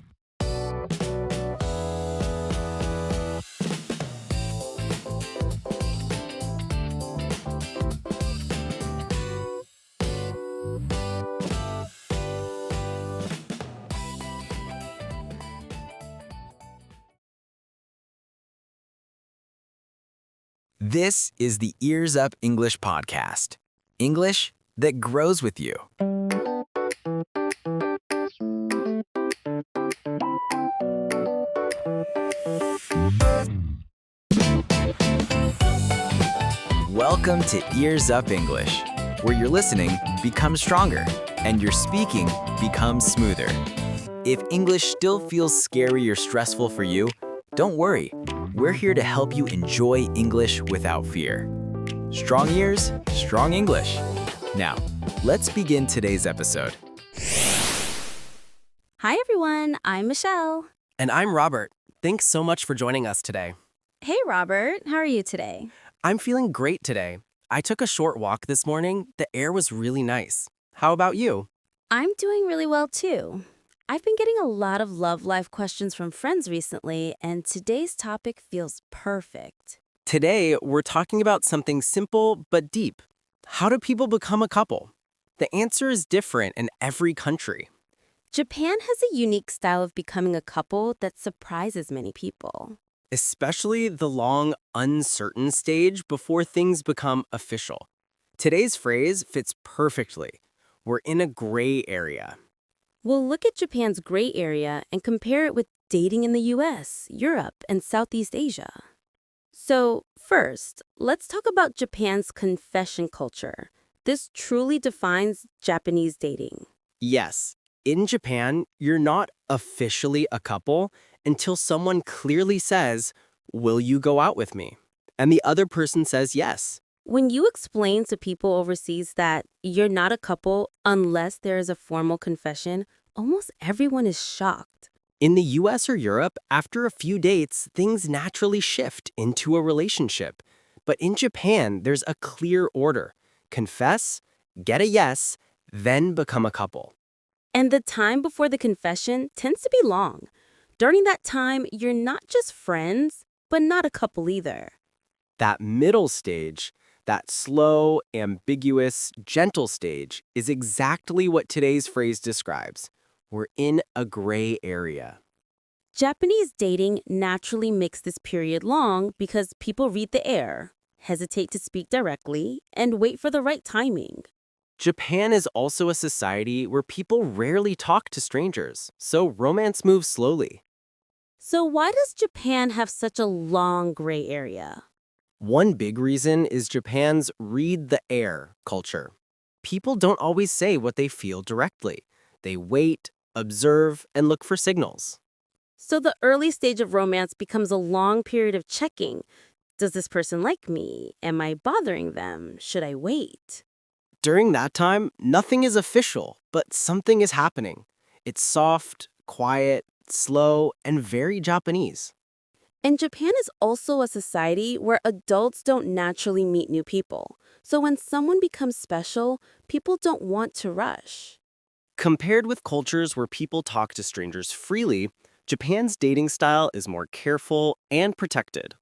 This is the Ears Up English podcast. English that grows with you. Welcome to Ears Up English, where your listening becomes stronger and your speaking becomes smoother. If English still feels scary or stressful for you, don't worry. We're here to help you enjoy English without fear. Strong ears, strong English. Now, let's begin today's episode. Hi everyone, I'm Michelle. And I'm Robert. Thanks so much for joining us today. Hey Robert, how are you today? I'm feeling great today. I took a short walk this morning. The air was really nice. How about you? I'm doing really well too. I've been getting a lot of love life questions from friends recently, and today's topic feels perfect. Today, we're talking about something simple but deep. How do people become a couple? The answer is different in every country. Japan has a unique style of becoming a couple that surprises many people. Especially the long, uncertain stage before things become official. Today's phrase fits perfectly. We're in a gray area. We'll look at Japan's gray area and compare it with dating in the US, Europe, and Southeast Asia. So, first, let's talk about Japan's confession culture. This truly defines Japanese dating. Yes, in Japan, you're not officially a couple until someone clearly says, "Will you go out with me?" And the other person says yes. When you explain to people overseas that you're not a couple unless there is a formal confession, almost everyone is shocked. In the US or Europe, after a few dates, things naturally shift into a relationship. But in Japan, there's a clear order. Confess, get a yes, then become a couple. And the time before the confession tends to be long. During that time, you're not just friends, but not a couple either. That middle stage, that slow, ambiguous, gentle stage, is exactly what today's phrase describes. We're in a gray area. Japanese dating naturally makes this period long because people read the air, hesitate to speak directly, and wait for the right timing. Japan is also a society where people rarely talk to strangers, so romance moves slowly. So why does Japan have such a long gray area? One big reason is Japan's read the air culture. People don't always say what they feel directly. They wait, observe, and look for signals. So the early stage of romance becomes a long period of checking. Does this person like me? Am I bothering them? Should I wait? During that time, nothing is official, but something is happening. It's soft, quiet, slow, and very Japanese. And Japan is also a society where adults don't naturally meet new people. So when someone becomes special, people don't want to rush. Compared with cultures where people talk to strangers freely, Japan's dating style is more careful and protected.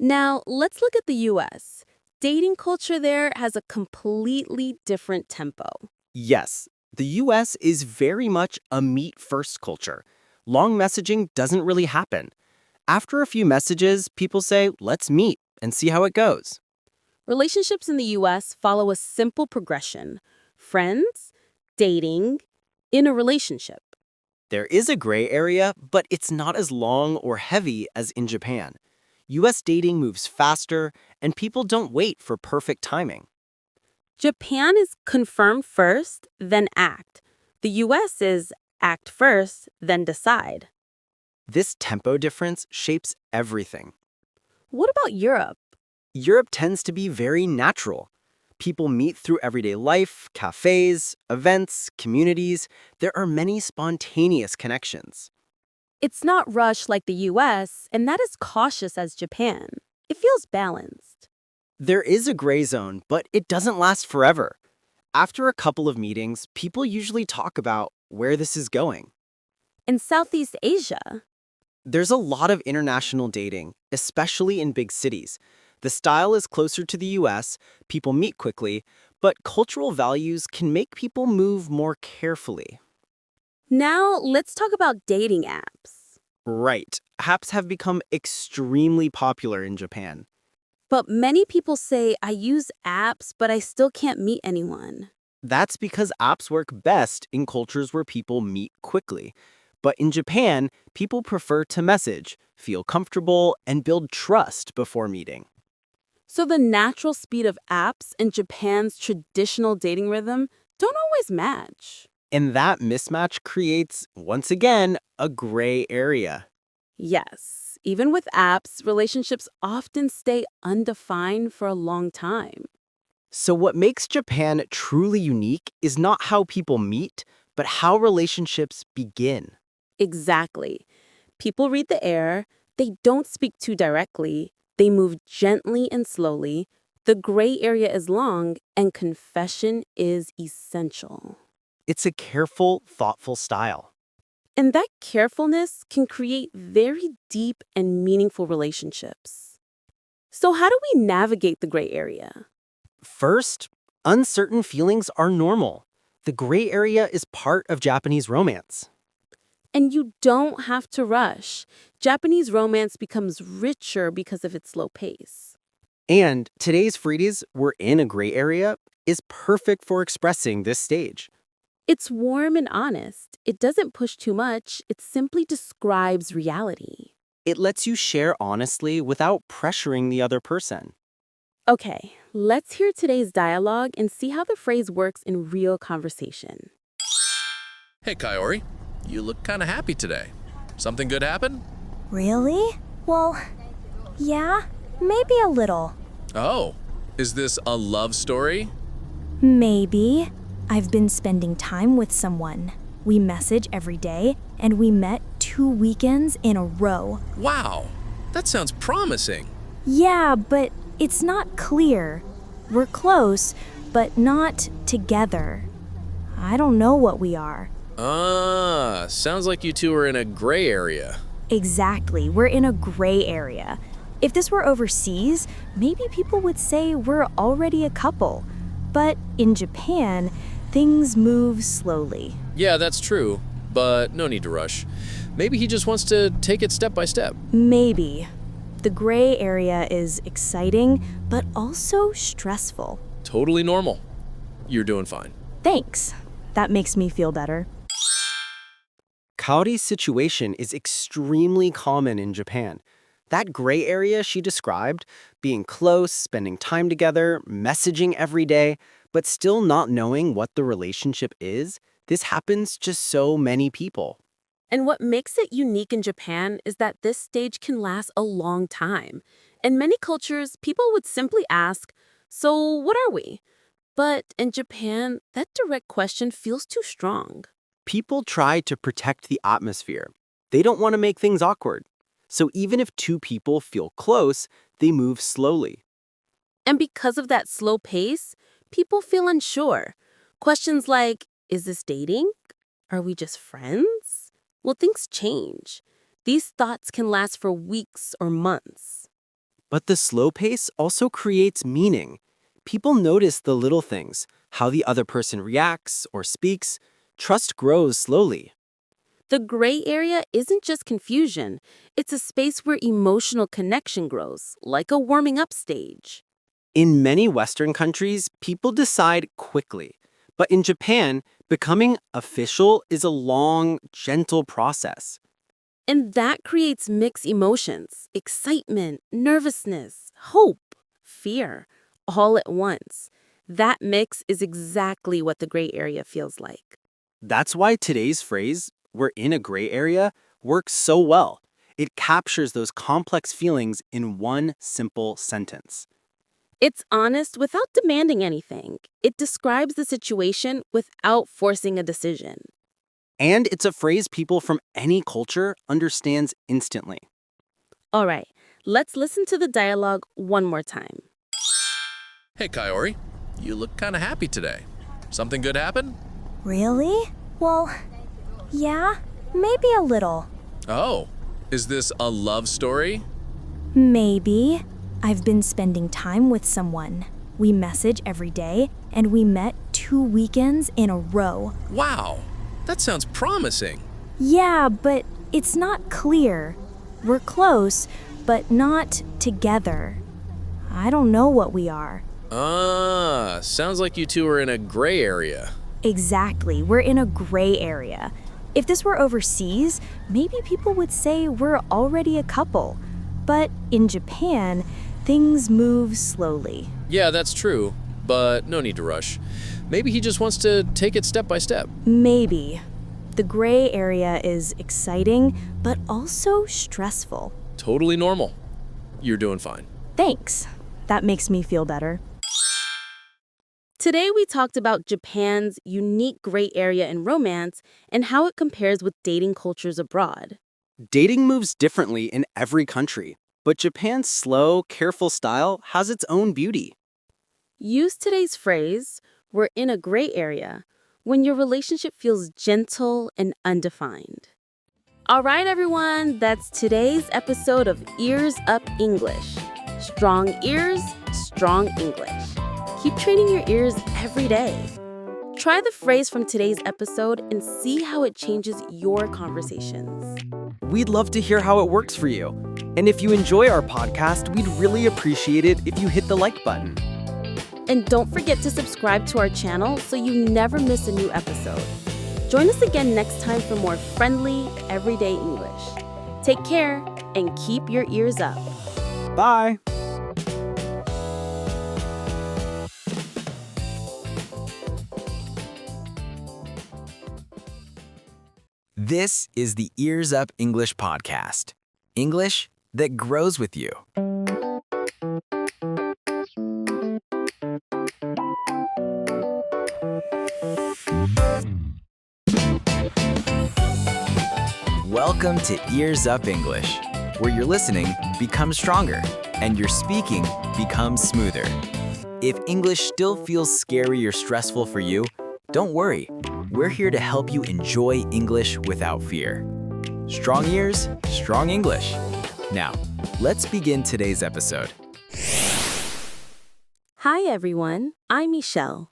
Now, let's look at the US. Dating culture there has a completely different tempo. Yes, the US is very much a meet-first culture. Long messaging doesn't really happen. After a few messages, people say, let's meet and see how it goes. Relationships in the US follow a simple progression: friends, dating, in a relationship. There is a gray area, but it's not as long or heavy as in Japan. US dating moves faster, and people don't wait for perfect timing. Japan is confirm first, then act. The US is act first, then decide. This tempo difference shapes everything. What about Europe? Europe tends to be very natural. People meet through everyday life, cafes, events, communities. There are many spontaneous connections. It's not rushed like the US, and not as cautious as Japan. It feels balanced. There is a gray zone, but it doesn't last forever. After a couple of meetings, people usually talk about where this is going. In Southeast Asia, There's a lot of international dating, especially in big cities. The style is closer to the US, people meet quickly, but cultural values can make people move more carefully. now let's talk about dating apps. Right. Apps have become extremely popular in Japan. But many people say, I use apps, but I still can't meet anyone. That's because apps work best in cultures where people meet quickly. But in Japan, people prefer to message, feel comfortable, and build trust before meeting. So the natural speed of apps and Japan's traditional dating rhythm don't always match. And that mismatch creates, once again, a gray area. Yes, even with apps, relationships often stay undefined for a long time. So what makes Japan truly unique is not how people meet, but how relationships begin. Exactly. People read the air, they don't speak too directly, they move gently and slowly, the gray area is long, and confession is essential. It's a careful, thoughtful style. And that carefulness can create very deep and meaningful relationships. So how do we navigate the gray area? First, uncertain feelings are normal. The gray area is part of Japanese romance. And you don't have to rush. Japanese romance becomes richer because of its slow pace. And today's phrase, "we're in a gray area," is perfect for expressing this stage. It's warm and honest. It doesn't push too much. It simply describes reality. It lets you share honestly without pressuring the other person. Okay, let's hear today's dialogue and see how the phrase works in real conversation. Hey, Kaori. You look kind of happy today. Something good happen? Really? Well, yeah, maybe a little. Oh, is this a love story? Maybe. I've been spending time with someone. We message every day, and we met 2 weekends in a row. Wow, that sounds promising. Yeah, but it's not clear. We're close, but not together. I don't know what we are. Sounds like you two are in a gray area. Exactly, we're in a gray area. If this were overseas, maybe people would say we're already a couple. But in Japan, things move slowly. Yeah, that's true, but no need to rush. Maybe he just wants to take it step by step. Maybe. The gray area is exciting, but also stressful. Totally normal. You're doing fine. Thanks. That makes me feel better. Kaori's situation is extremely common in Japan. That gray area she described, being close, spending time together, messaging every day, but still not knowing what the relationship is, this happens to so many people. And what makes it unique in Japan is that this stage can last a long time. In many cultures, people would simply ask, so what are we? But in Japan, that direct question feels too strong. People try to protect the atmosphere. They don't want to make things awkward. So even if 2 people feel close, they move slowly. And because of that slow pace, people feel unsure. Questions like, is this dating? Are we just friends? Will things change? These thoughts can last for weeks or months. But the slow pace also creates meaning. People notice the little things, how the other person reacts or speaks. Trust grows slowly. The gray area isn't just confusion. It's a space where emotional connection grows, like a warming up stage. In many Western countries, people decide quickly. But in Japan, becoming official is a long, gentle process. And that creates mixed emotions, excitement, nervousness, hope, fear, all at once. That mix is exactly what the gray area feels like. That's why today's phrase, "we're in a gray area," works so well. It captures those complex feelings in one simple sentence. It's honest without demanding anything. It describes the situation without forcing a decision. And it's a phrase people from any culture understands instantly. All right, let's listen to the dialogue one more time. Hey, Kaori. You look kind of happy today. Something good happen? Really? Well, yeah, maybe a little. Oh, is this a love story? Maybe. I've been spending time with someone. We message every day, and we met 2 weekends in a row. Wow, that sounds promising. Yeah, but it's not clear. We're close, but not together. I don't know what we are. Sounds like you two are in a gray area. Exactly, we're in a gray area. If this were overseas, maybe people would say we're already a couple. But in Japan, things move slowly. Yeah, that's true, but no need to rush. Maybe he just wants to take it step by step. Maybe. The gray area is exciting, but also stressful. Totally normal. You're doing fine. Thanks. That makes me feel better. Today we talked about Japan's unique gray area in romance and how it compares with dating cultures abroad. Dating moves differently in every country, but Japan's slow, careful style has its own beauty. Use today's phrase, "we're in a gray area," when your relationship feels gentle and undefined. All right, everyone, that's today's episode of Ears Up English. Strong ears, strong English. Keep training your ears every day. Try the phrase from today's episode and see how it changes your conversations. We'd love to hear how it works for you. And if you enjoy our podcast, we'd really appreciate it if you hit the like button. And don't forget to subscribe to our channel so you never miss a new episode. Join us again next time for more friendly, everyday English. Take care and keep your ears up. Bye! This is the Ears Up English podcast. English that grows with you. Welcome to Ears Up English, where your listening becomes stronger and your speaking becomes smoother. If English still feels scary or stressful for you, don't worry. We're here to help you enjoy English without fear. Strong ears, strong English. Now, let's begin today's episode. Hi, everyone. I'm Michelle.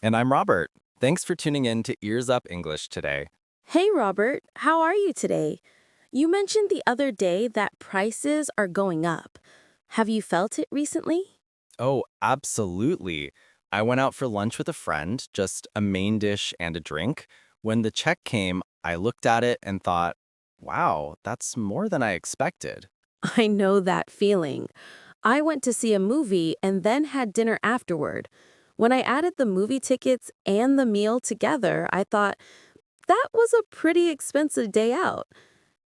And I'm Robert. Thanks for tuning in to Ears Up English today. Hey, Robert. How are you today? You mentioned the other day that prices are going up. Have you felt it recently? Oh, absolutely. I went out for lunch with a friend, just a main dish and a drink. When the check came, I looked at it and thought, wow, that's more than I expected. I know that feeling. I went to see a movie and then had dinner afterward. When I added the movie tickets and the meal together, I thought, that was a pretty expensive day out.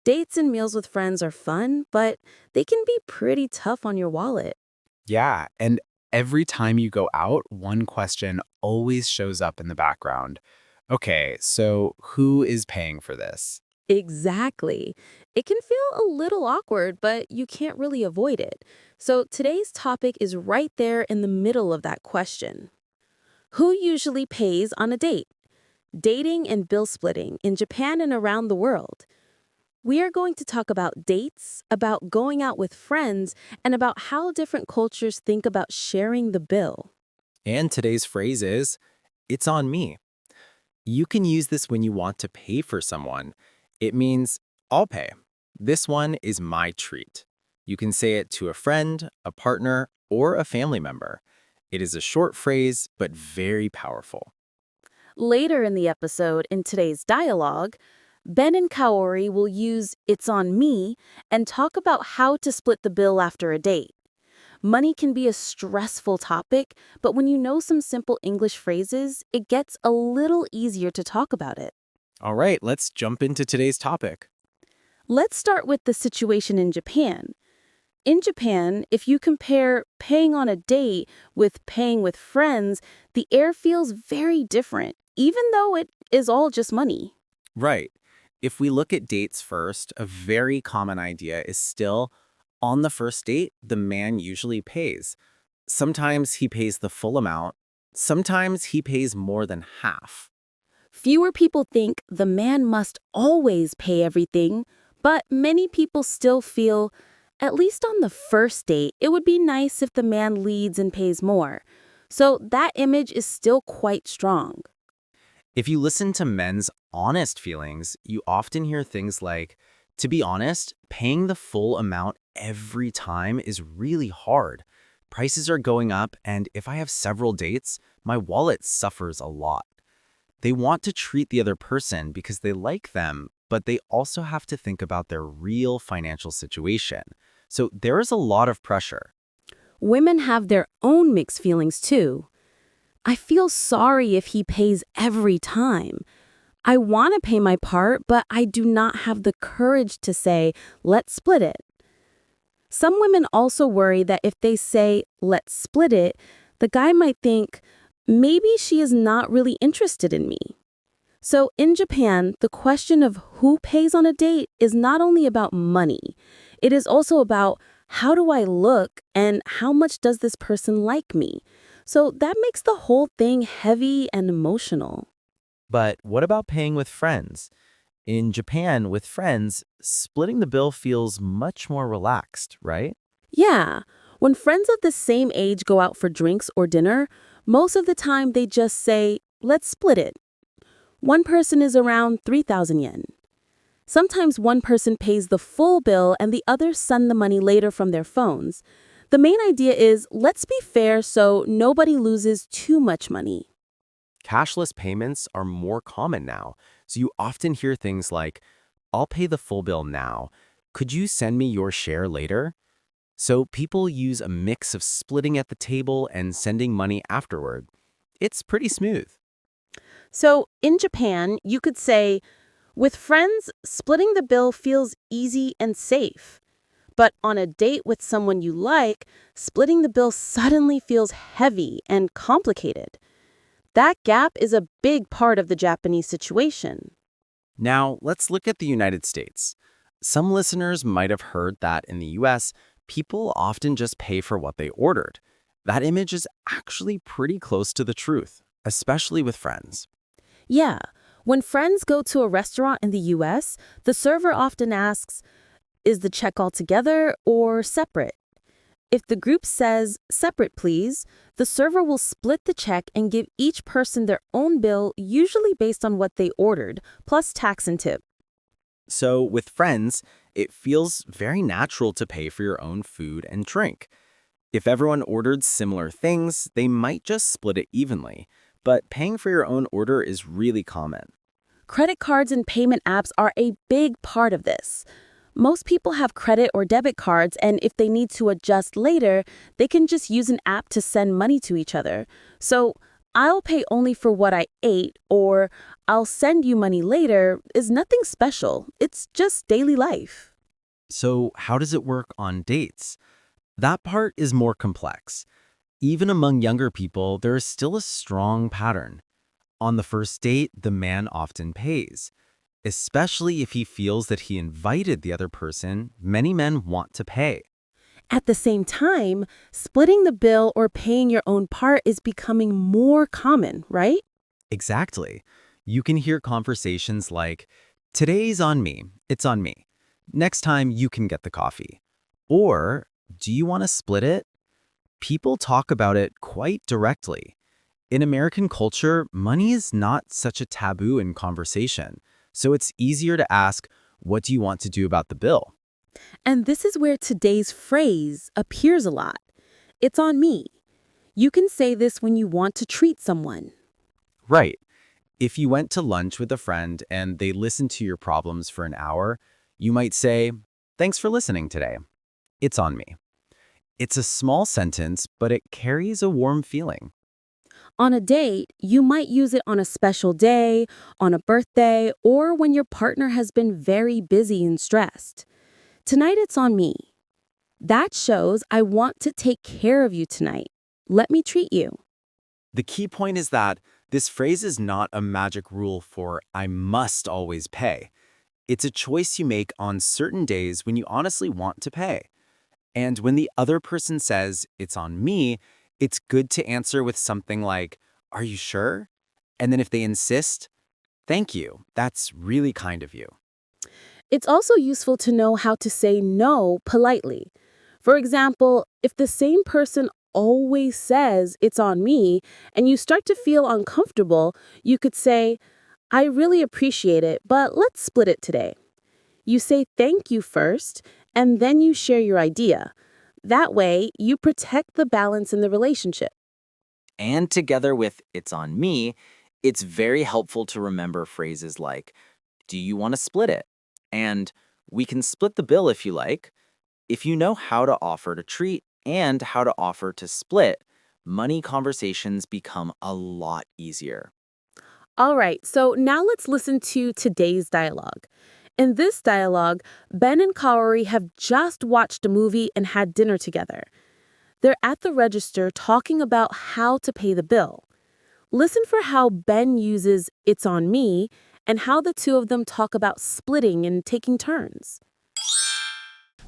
Dates and meals with friends are fun, but they can be pretty tough on your wallet. Yeah, and every time you go out, one question always shows up in the background. Okay, so who is paying for this? Exactly. It can feel a little awkward, but you can't really avoid it. So today's topic is right there in the middle of that question. Who usually pays on a date? Dating and bill splitting in Japan and around the world. We are going to talk about dates, about going out with friends, and about how different cultures think about sharing the bill. And today's phrase is, it's on me. You can use this when you want to pay for someone. It means, I'll pay. This one is my treat. You can say it to a friend, a partner, or a family member. It is a short phrase, but very powerful. Later in the episode, in today's dialogue, Ben and Kaori will use "it's on me" and talk about how to split the bill after a date. Money can be a stressful topic, but when you know some simple English phrases, it gets a little easier to talk about it. All right, let's jump into today's topic. Let's start with the situation in Japan. In Japan, if you compare paying on a date with paying with friends, the air feels very different, even though it is all just money. Right. If we look at dates first, a very common idea is still, on the first date, the man usually pays. Sometimes he pays the full amount. Sometimes he pays more than half. Fewer people think the man must always pay everything, but many people still feel, at least on the first date, it would be nice if the man leads and pays more. So that image is still quite strong. If you listen to men's honest feelings, you often hear things like, to be honest, paying the full amount every time is really hard. Prices are going up, and if I have several dates, my wallet suffers a lot. They want to treat the other person because they like them, but they also have to think about their real financial situation. So there is a lot of pressure. Women have their own mixed feelings too. I feel sorry if he pays every time. I want to pay my part, but I do not have the courage to say, let's split it. Some women also worry that if they say, let's split it, the guy might think, maybe she is not really interested in me. So in Japan, the question of who pays on a date is not only about money. It is also about how do I look and how much does this person like me? So that makes the whole thing heavy and emotional. But what about paying with friends? In Japan, with friends, splitting the bill feels much more relaxed, right? Yeah. When friends of the same age go out for drinks or dinner, most of the time they just say, let's split it. One person is around 3,000 yen. Sometimes one person pays the full bill and the others send the money later from their phones. The main idea is, let's be fair so nobody loses too much money. Cashless payments are more common now, so you often hear things like, I'll pay the full bill now. Could you send me your share later? So people use a mix of splitting at the table and sending money afterward. It's pretty smooth. So in Japan, you could say, with friends, splitting the bill feels easy and safe. But on a date with someone you like, splitting the bill suddenly feels heavy and complicated. That gap is a big part of the Japanese situation. Now, let's look at the United States. Some listeners might have heard that in the US, people often just pay for what they ordered. That image is actually pretty close to the truth, especially with friends. Yeah, when friends go to a restaurant in the US, the server often asks, is the check all together or separate? If the group says, separate please, the server will split the check and give each person their own bill, usually based on what they ordered, plus tax and tip. So with friends, it feels very natural to pay for your own food and drink. If everyone ordered similar things, they might just split it evenly, but paying for your own order is really common. Credit cards and payment apps are a big part of this. Most people have credit or debit cards, and if they need to adjust later, they can just use an app to send money to each other. So, I'll pay only for what I ate, or I'll send you money later is nothing special. It's just daily life. So how does it work on dates? That part is more complex. Even among younger people, there is still a strong pattern. On the first date, the man often pays. Especially if he feels that he invited the other person, many men want to pay. At the same time, splitting the bill or paying your own part is becoming more common, right? Exactly. You can hear conversations like, today's on me, it's on me. Next time you can get the coffee. Or, do you want to split it? People talk about it quite directly. In American culture, money is not such a taboo in conversation. So it's easier to ask, what do you want to do about the bill? And this is where today's phrase appears a lot. It's on me. You can say this when you want to treat someone. Right. If you went to lunch with a friend and they listened to your problems for an hour, you might say, "Thanks for listening today. It's on me." It's a small sentence, but it carries a warm feeling. On a date, you might use it on a special day, on a birthday, or when your partner has been very busy and stressed. Tonight it's on me. That shows I want to take care of you tonight. Let me treat you. The key point is that this phrase is not a magic rule for "I must always pay." It's a choice you make on certain days when you honestly want to pay. And when the other person says, "It's on me," it's good to answer with something like, "Are you sure?" And then if they insist, "Thank you. That's really kind of you." It's also useful to know how to say no politely. For example, if the same person always says "it's on me" and you start to feel uncomfortable, you could say, "I really appreciate it, but let's split it today." You say thank you first, and then you share your idea. That way, you protect the balance in the relationship. And together with "it's on me," it's very helpful to remember phrases like, "Do you want to split it?" And "We can split the bill if you like." If you know how to offer to treat and how to offer to split, money conversations become a lot easier. All right, so now let's listen to today's dialogue. In this dialogue, Ben and Kaori have just watched a movie and had dinner together. They're at the register talking about how to pay the bill. Listen for how Ben uses "it's on me" and how the two of them talk about splitting and taking turns.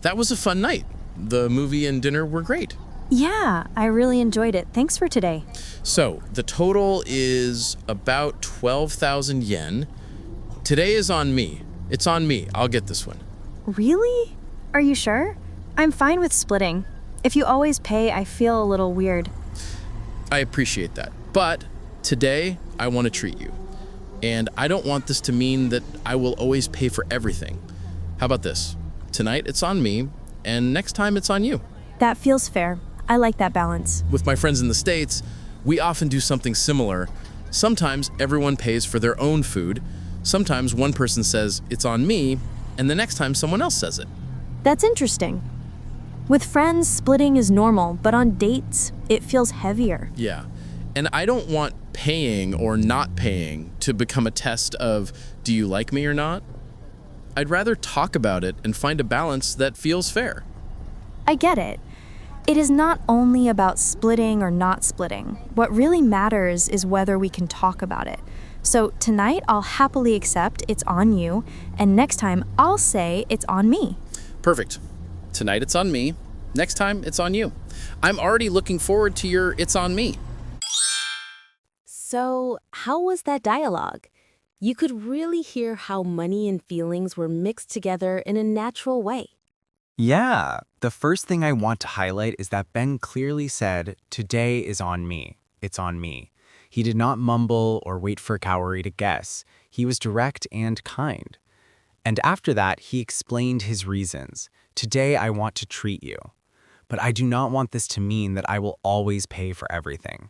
That was a fun night. The movie and dinner were great. Yeah, I really enjoyed it. Thanks for today. So, the total is about 12,000 yen. Today is on me. It's on me. I'll get this one. Really? Are you sure? I'm fine with splitting. If you always pay, I feel a little weird. I appreciate that. But today, I want to treat you. And I don't want this to mean that I will always pay for everything. How about this? Tonight, it's on me, and next time, it's on you. That feels fair. I like that balance. With my friends in the States, we often do something similar. Sometimes everyone pays for their own food. Sometimes one person says, "It's on me," and the next time someone else says it. That's interesting. With friends, splitting is normal, but on dates, it feels heavier. Yeah. And I don't want paying or not paying to become a test of, do you like me or not? I'd rather talk about it and find a balance that feels fair. I get it. It is not only about splitting or not splitting. What really matters is whether we can talk about it. So tonight, I'll happily accept "it's on you," and next time, I'll say "it's on me." Perfect. Tonight it's on me. Next time it's on you. I'm already looking forward to your "it's on me." So, how was that dialogue? You could really hear how money and feelings were mixed together in a natural way. Yeah, the first thing I want to highlight is that Ben clearly said, "Today is on me. It's on me." He did not mumble or wait for Kaori to guess. He was direct and kind. And after that, he explained his reasons. "Today I want to treat you, but I do not want this to mean that I will always pay for everything."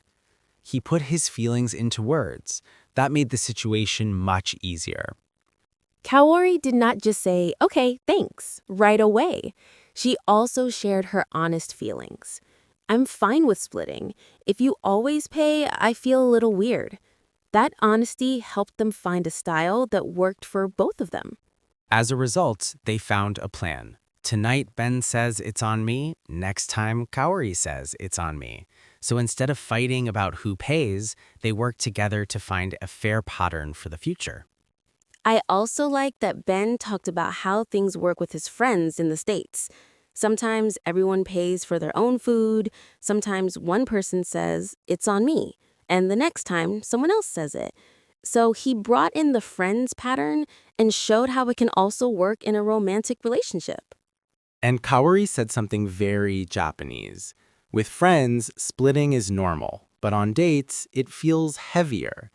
He put his feelings into words. That made the situation much easier. Kaori did not just say, "Okay, thanks," right away. She also shared her honest feelings. "I'm fine with splitting. If you always pay, I feel a little weird." That honesty helped them find a style that worked for both of them. As a result, they found a plan. Tonight, Ben says "it's on me." Next time, Kaori says "it's on me." So instead of fighting about who pays, they work together to find a fair pattern for the future. I also like that Ben talked about how things work with his friends in the States. Sometimes everyone pays for their own food. Sometimes one person says, "it's on me," and the next time someone else says it. So he brought in the friends pattern and showed how it can also work in a romantic relationship. And Kaori said something very Japanese. With friends, splitting is normal, but on dates, it feels heavier.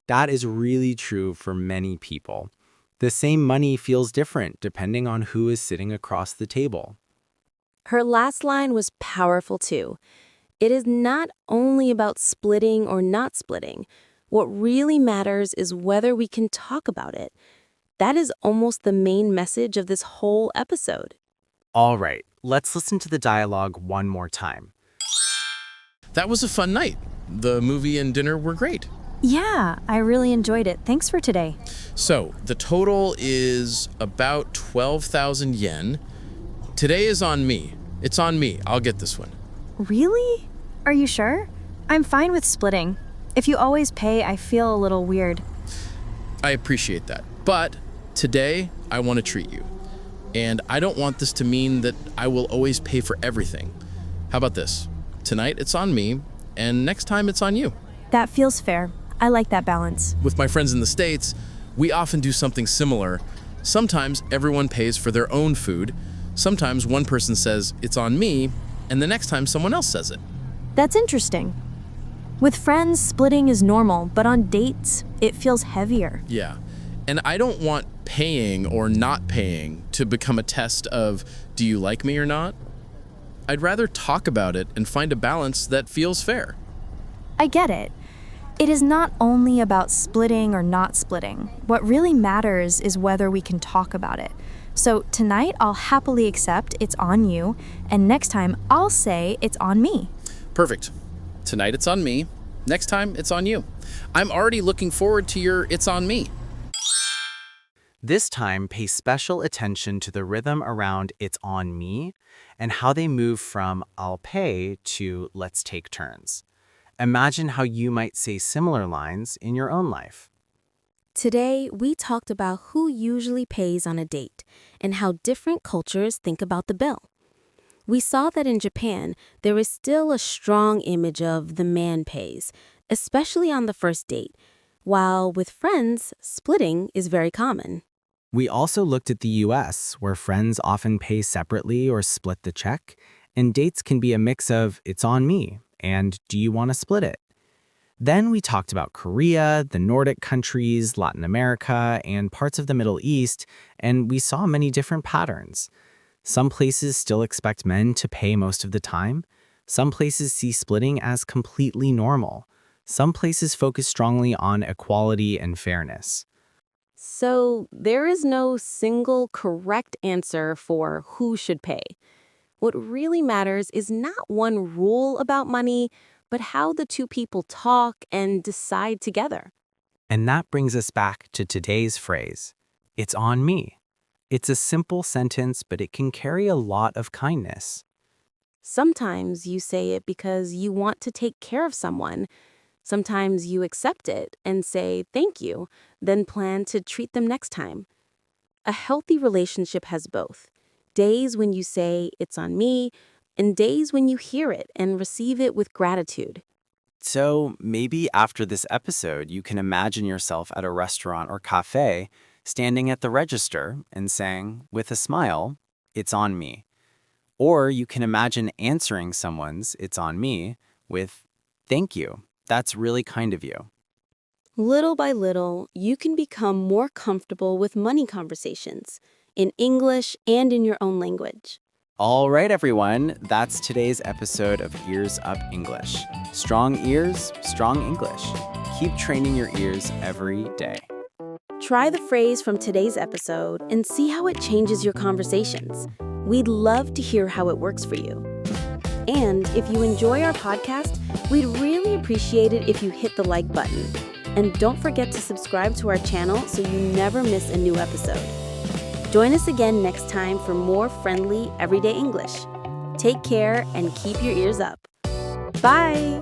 That is really true for many people. The same money feels different depending on who is sitting across the table. Her last line was powerful too. It is not only about splitting or not splitting. What really matters is whether we can talk about it. That is almost the main message of this whole episode. All right, let's listen to the dialogue one more time. That was a fun night. The movie and dinner were great. Yeah, I really enjoyed it. Thanks for today. So, the total is about 12,000 yen. Today is on me. It's on me. I'll get this one. Really? Are you sure? I'm fine with splitting. If you always pay, I feel a little weird. I appreciate that. But today, I want to treat you. And I don't want this to mean that I will always pay for everything. How about this? Tonight, it's on me, and next time, it's on you. That feels fair. I like that balance. With my friends in the States, we often do something similar. Sometimes everyone pays for their own food. Sometimes one person says, it's on me, and the next time someone else says it. That's interesting. With friends, splitting is normal, but on dates, it feels heavier. Yeah. And I don't want paying or not paying to become a test of, do you like me or not? I'd rather talk about it and find a balance that feels fair. I get it. It is not only about splitting or not splitting. What really matters is whether we can talk about it. So tonight, I'll happily accept it's on you, and next time, I'll say it's on me. Perfect. Tonight, it's on me. Next time, it's on you. I'm already looking forward to your it's on me. This time, pay special attention to the rhythm around it's on me and how they move from I'll pay to let's take turns. Imagine how you might say similar lines in your own life. Today, we talked about who usually pays on a date and how different cultures think about the bill. We saw that in Japan, there is still a strong image of the man pays, especially on the first date, while with friends, splitting is very common. We also looked at the US, where friends often pay separately or split the check, and dates can be a mix of it's on me and do you want to split it? Then we talked about Korea, the Nordic countries, Latin America, and parts of the Middle East, and we saw many different patterns. Some places still expect men to pay most of the time. Some places see splitting as completely normal. Some places focus strongly on equality and fairness. So there is no single correct answer for who should pay. What really matters is not one rule about money, but how the two people talk and decide together. And that brings us back to today's phrase, it's on me. It's a simple sentence, but it can carry a lot of kindness. Sometimes you say it because you want to take care of someone. Sometimes you accept it and say thank you, then plan to treat them next time. A healthy relationship has both. Days when you say it's on me, and days when you hear it and receive it with gratitude. So maybe after this episode, you can imagine yourself at a restaurant or cafe, standing at the register and saying, with a smile, it's on me. Or you can imagine answering someone's it's on me with, thank you. That's really kind of you. Little by little, you can become more comfortable with money conversations, in English and in your own language. All right, everyone. That's today's episode of Ears Up English. Strong ears, strong English. Keep training your ears every day. Try the phrase from today's episode and see how it changes your conversations. We'd love to hear how it works for you. And if you enjoy our podcast, we'd really appreciate it if you hit the like button. And don't forget to subscribe to our channel so you never miss a new episode. Join us again next time for more friendly, everyday English. Take care and keep your ears up. Bye!